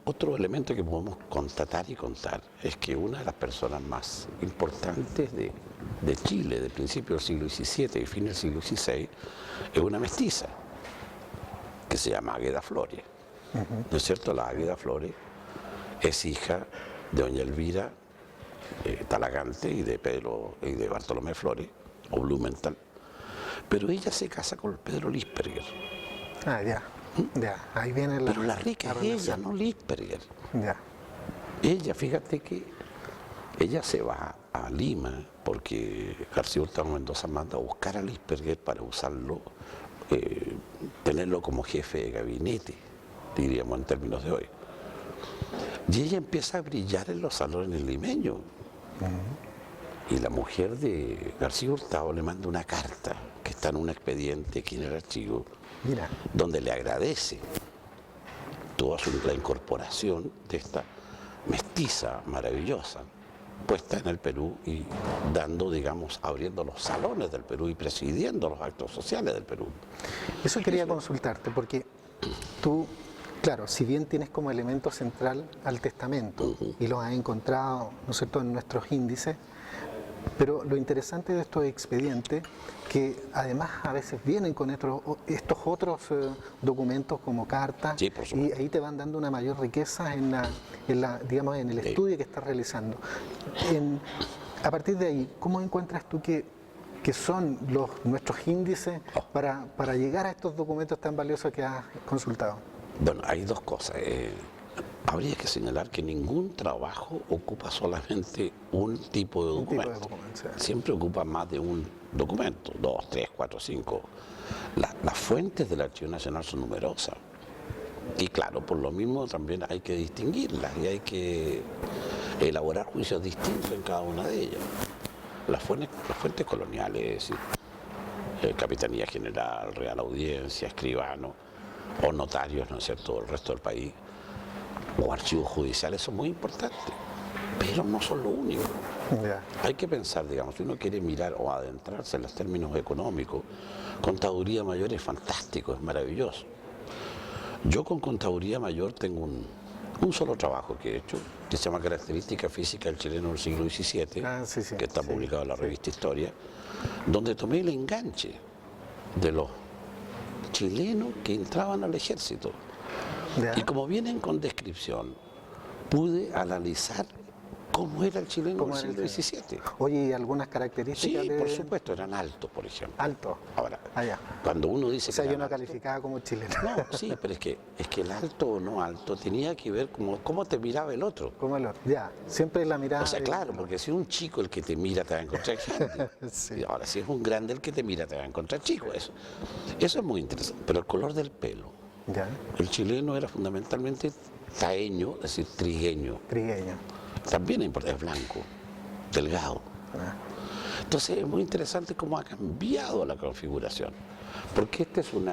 Otro elemento que podemos constatar y contar es que una de las personas más importantes de Chile, de principio del siglo XVII y fin del siglo XVI, es una mestiza que se llama Águeda Flores. ¿No es cierto? La Águeda Flores es hija de doña Elvira Talagante y de Bartolomé Flores, o Blumenthal. Pero ella se casa con Pedro Lisperger. Ah, ya. Ya. Ahí viene la. Pero la rica es ella, relación. no Lisperger. Ya. Ella, fíjate que ella se va a Lima porque García Hurtado Mendoza manda a buscar a Lisperger para usarlo tenerlo como jefe de gabinete, diríamos en términos de hoy. Y ella empieza a brillar en los salones limeños. Y la mujer de García Hurtado le manda una carta que está en un expediente aquí en el archivo, Mira. donde le agradece toda la incorporación de esta mestiza maravillosa puesta en el Perú y dando, digamos, abriendo los salones del Perú y presidiendo los actos sociales del Perú. Eso quería consultarte, porque tú, claro, si bien tienes como elemento central al testamento y los has encontrado, ¿no es cierto?, en nuestros índices, pero lo interesante de estos expedientes, que además a veces vienen con estos otros documentos como cartas, Sí, por y supuesto. ahí te van dando una mayor riqueza digamos, en el estudio que estás realizando. A partir de ahí, ¿cómo encuentras tú que son nuestros índices para llegar a estos documentos tan valiosos que has consultado? Bueno, hay dos cosas. Habría que señalar que ningún trabajo ocupa solamente un tipo de documento. documento, sí. Siempre ocupa más de un documento, 2, 3, 4, 5. Las fuentes del Archivo Nacional son numerosas. Y claro, por lo mismo también hay que distinguirlas y hay que elaborar juicios distintos en cada una de ellas. Las fuentes coloniales, es decir, Capitanía General, Real Audiencia, escribano o notarios, ¿no es cierto?, el resto del país, o archivos judiciales son muy importantes, pero no son lo único. Ya. Hay que pensar, digamos, si uno quiere mirar o adentrarse en los términos económicos, Contaduría Mayor es fantástico, es maravilloso. Yo con Contaduría Mayor tengo un solo trabajo que he hecho, que se llama Característica Física del Chileno del siglo XVII, que está publicado en la revista Historia, donde tomé el enganche de los chilenos que entraban al ejército. Ya. Y como vienen con descripción, pude analizar cómo era el chileno del siglo XVII. Oye, ¿y algunas características? Sí, por supuesto, eran altos, por ejemplo. Alto. Ahora, Allá. cuando uno dice O sea, que yo eran no altos, calificaba como chileno. no, sí, pero es que el alto o no alto tenía que ver cómo te miraba el otro. Como el otro. Ya, siempre la mirada. O sea, claro, porque si es un chico el que te mira te va a encontrar grande. Sí. Y ahora, si es un grande el que te mira te va a encontrar chico. Eso es muy interesante. Pero el color del pelo. Ya, El chileno era fundamentalmente taeño, es decir, trigueño. trigueño. También es blanco, delgado. Ah. Entonces es muy interesante cómo ha cambiado la configuración. Porque este es un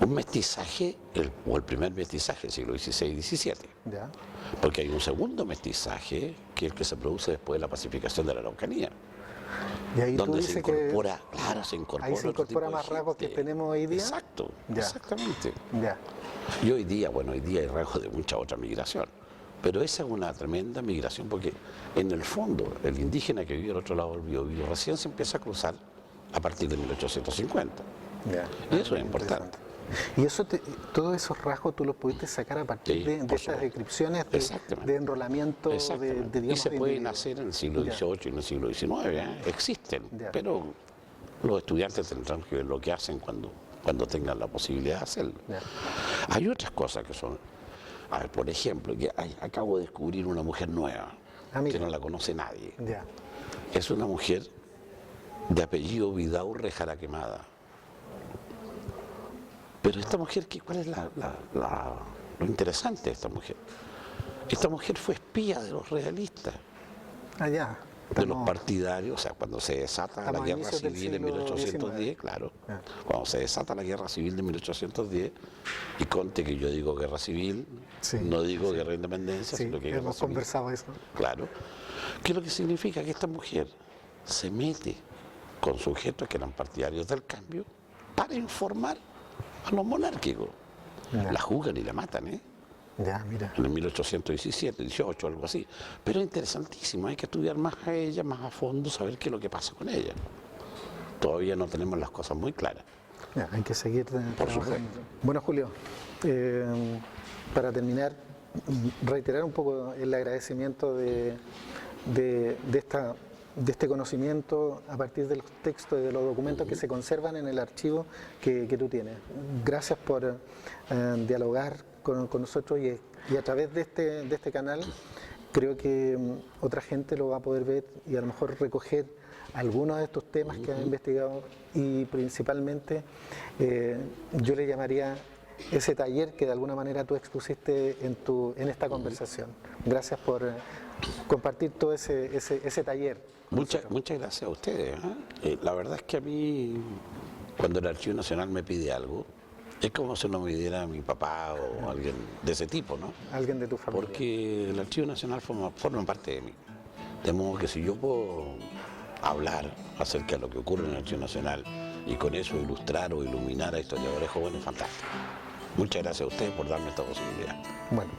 mestizaje, o el primer mestizaje del siglo XVI y XVII. Ya. Porque hay un segundo mestizaje, que es el que se produce después de la pacificación de la Araucanía. Y ahí tú Donde se dices que incorpora, claro, se incorpora ahí se otro incorpora tipo de más rasgos que gente. tenemos hoy día. Exacto, Ya. exactamente. Ya. Y hoy día hay rasgos de mucha otra migración. Pero esa es una tremenda migración porque en el fondo el indígena que vive al otro lado del Biobío recién se empieza a cruzar a partir de 1850. Ya. Y eso es importante. Y eso todos esos rasgos tú los pudiste sacar a partir Sí, de por estas supuesto. descripciones Exactamente. de enrolamiento Exactamente. digamos, Y se de pueden individuos. hacer en el siglo Ya. XVIII y en el siglo XIX, ¿eh? Existen, Ya. pero los estudiantes tendrán que ver lo que hacen cuando tengan la posibilidad de hacerlo. Ya. Hay otras cosas que son, a ver, por ejemplo, que acabo de descubrir una mujer nueva, Ah, mira. que no la conoce nadie. Ya. Es una mujer de apellido Vidaurre Jaraquemada. Pero esta mujer, ¿cuál es lo interesante de esta mujer? Esta mujer fue espía de los realistas, Allá. de los partidarios, o sea, cuando se desata la estamos a guerra inicios del civil en siglo 1810, XIX. claro, Ya. cuando se desata la guerra civil de 1810, y conte que yo digo guerra civil, Sí, no digo guerra de independencia, Sí, sino que guerra hemos civil. conversado eso. Claro. ¿Qué es lo que significa? Que esta mujer se mete con sujetos que eran partidarios del cambio para informar a los monárquicos. Ya. La juzgan y la matan, ¿eh? Ya, mira. En el 1817, 18, algo así. Pero es interesantísimo, hay que estudiar más a ella, más a fondo, saber qué es lo que pasa con ella. Todavía no tenemos las cosas muy claras. Ya, hay que seguir trabajando. supuesto. Bueno, Julio, para terminar, reiterar un poco el agradecimiento de este conocimiento a partir de los textos y de los documentos que se conservan en el archivo que tú tienes. Gracias por dialogar con nosotros y a través de este canal creo que otra gente lo va a poder ver y a lo mejor recoger algunos de estos temas que has investigado y principalmente yo le llamaría ese taller que de alguna manera tú expusiste en esta conversación. Gracias por compartir todo ese taller. Muchas gracias a ustedes. La verdad es que a mí, cuando el Archivo Nacional me pide algo, es como si no me diera mi papá o alguien de ese tipo, ¿no? Alguien de tu familia. Porque el Archivo Nacional forma parte de mí. De modo que si yo puedo hablar acerca de lo que ocurre en el Archivo Nacional y con eso ilustrar o iluminar a historiadores jóvenes, fantástico. Muchas gracias a ustedes por darme esta posibilidad. Bueno,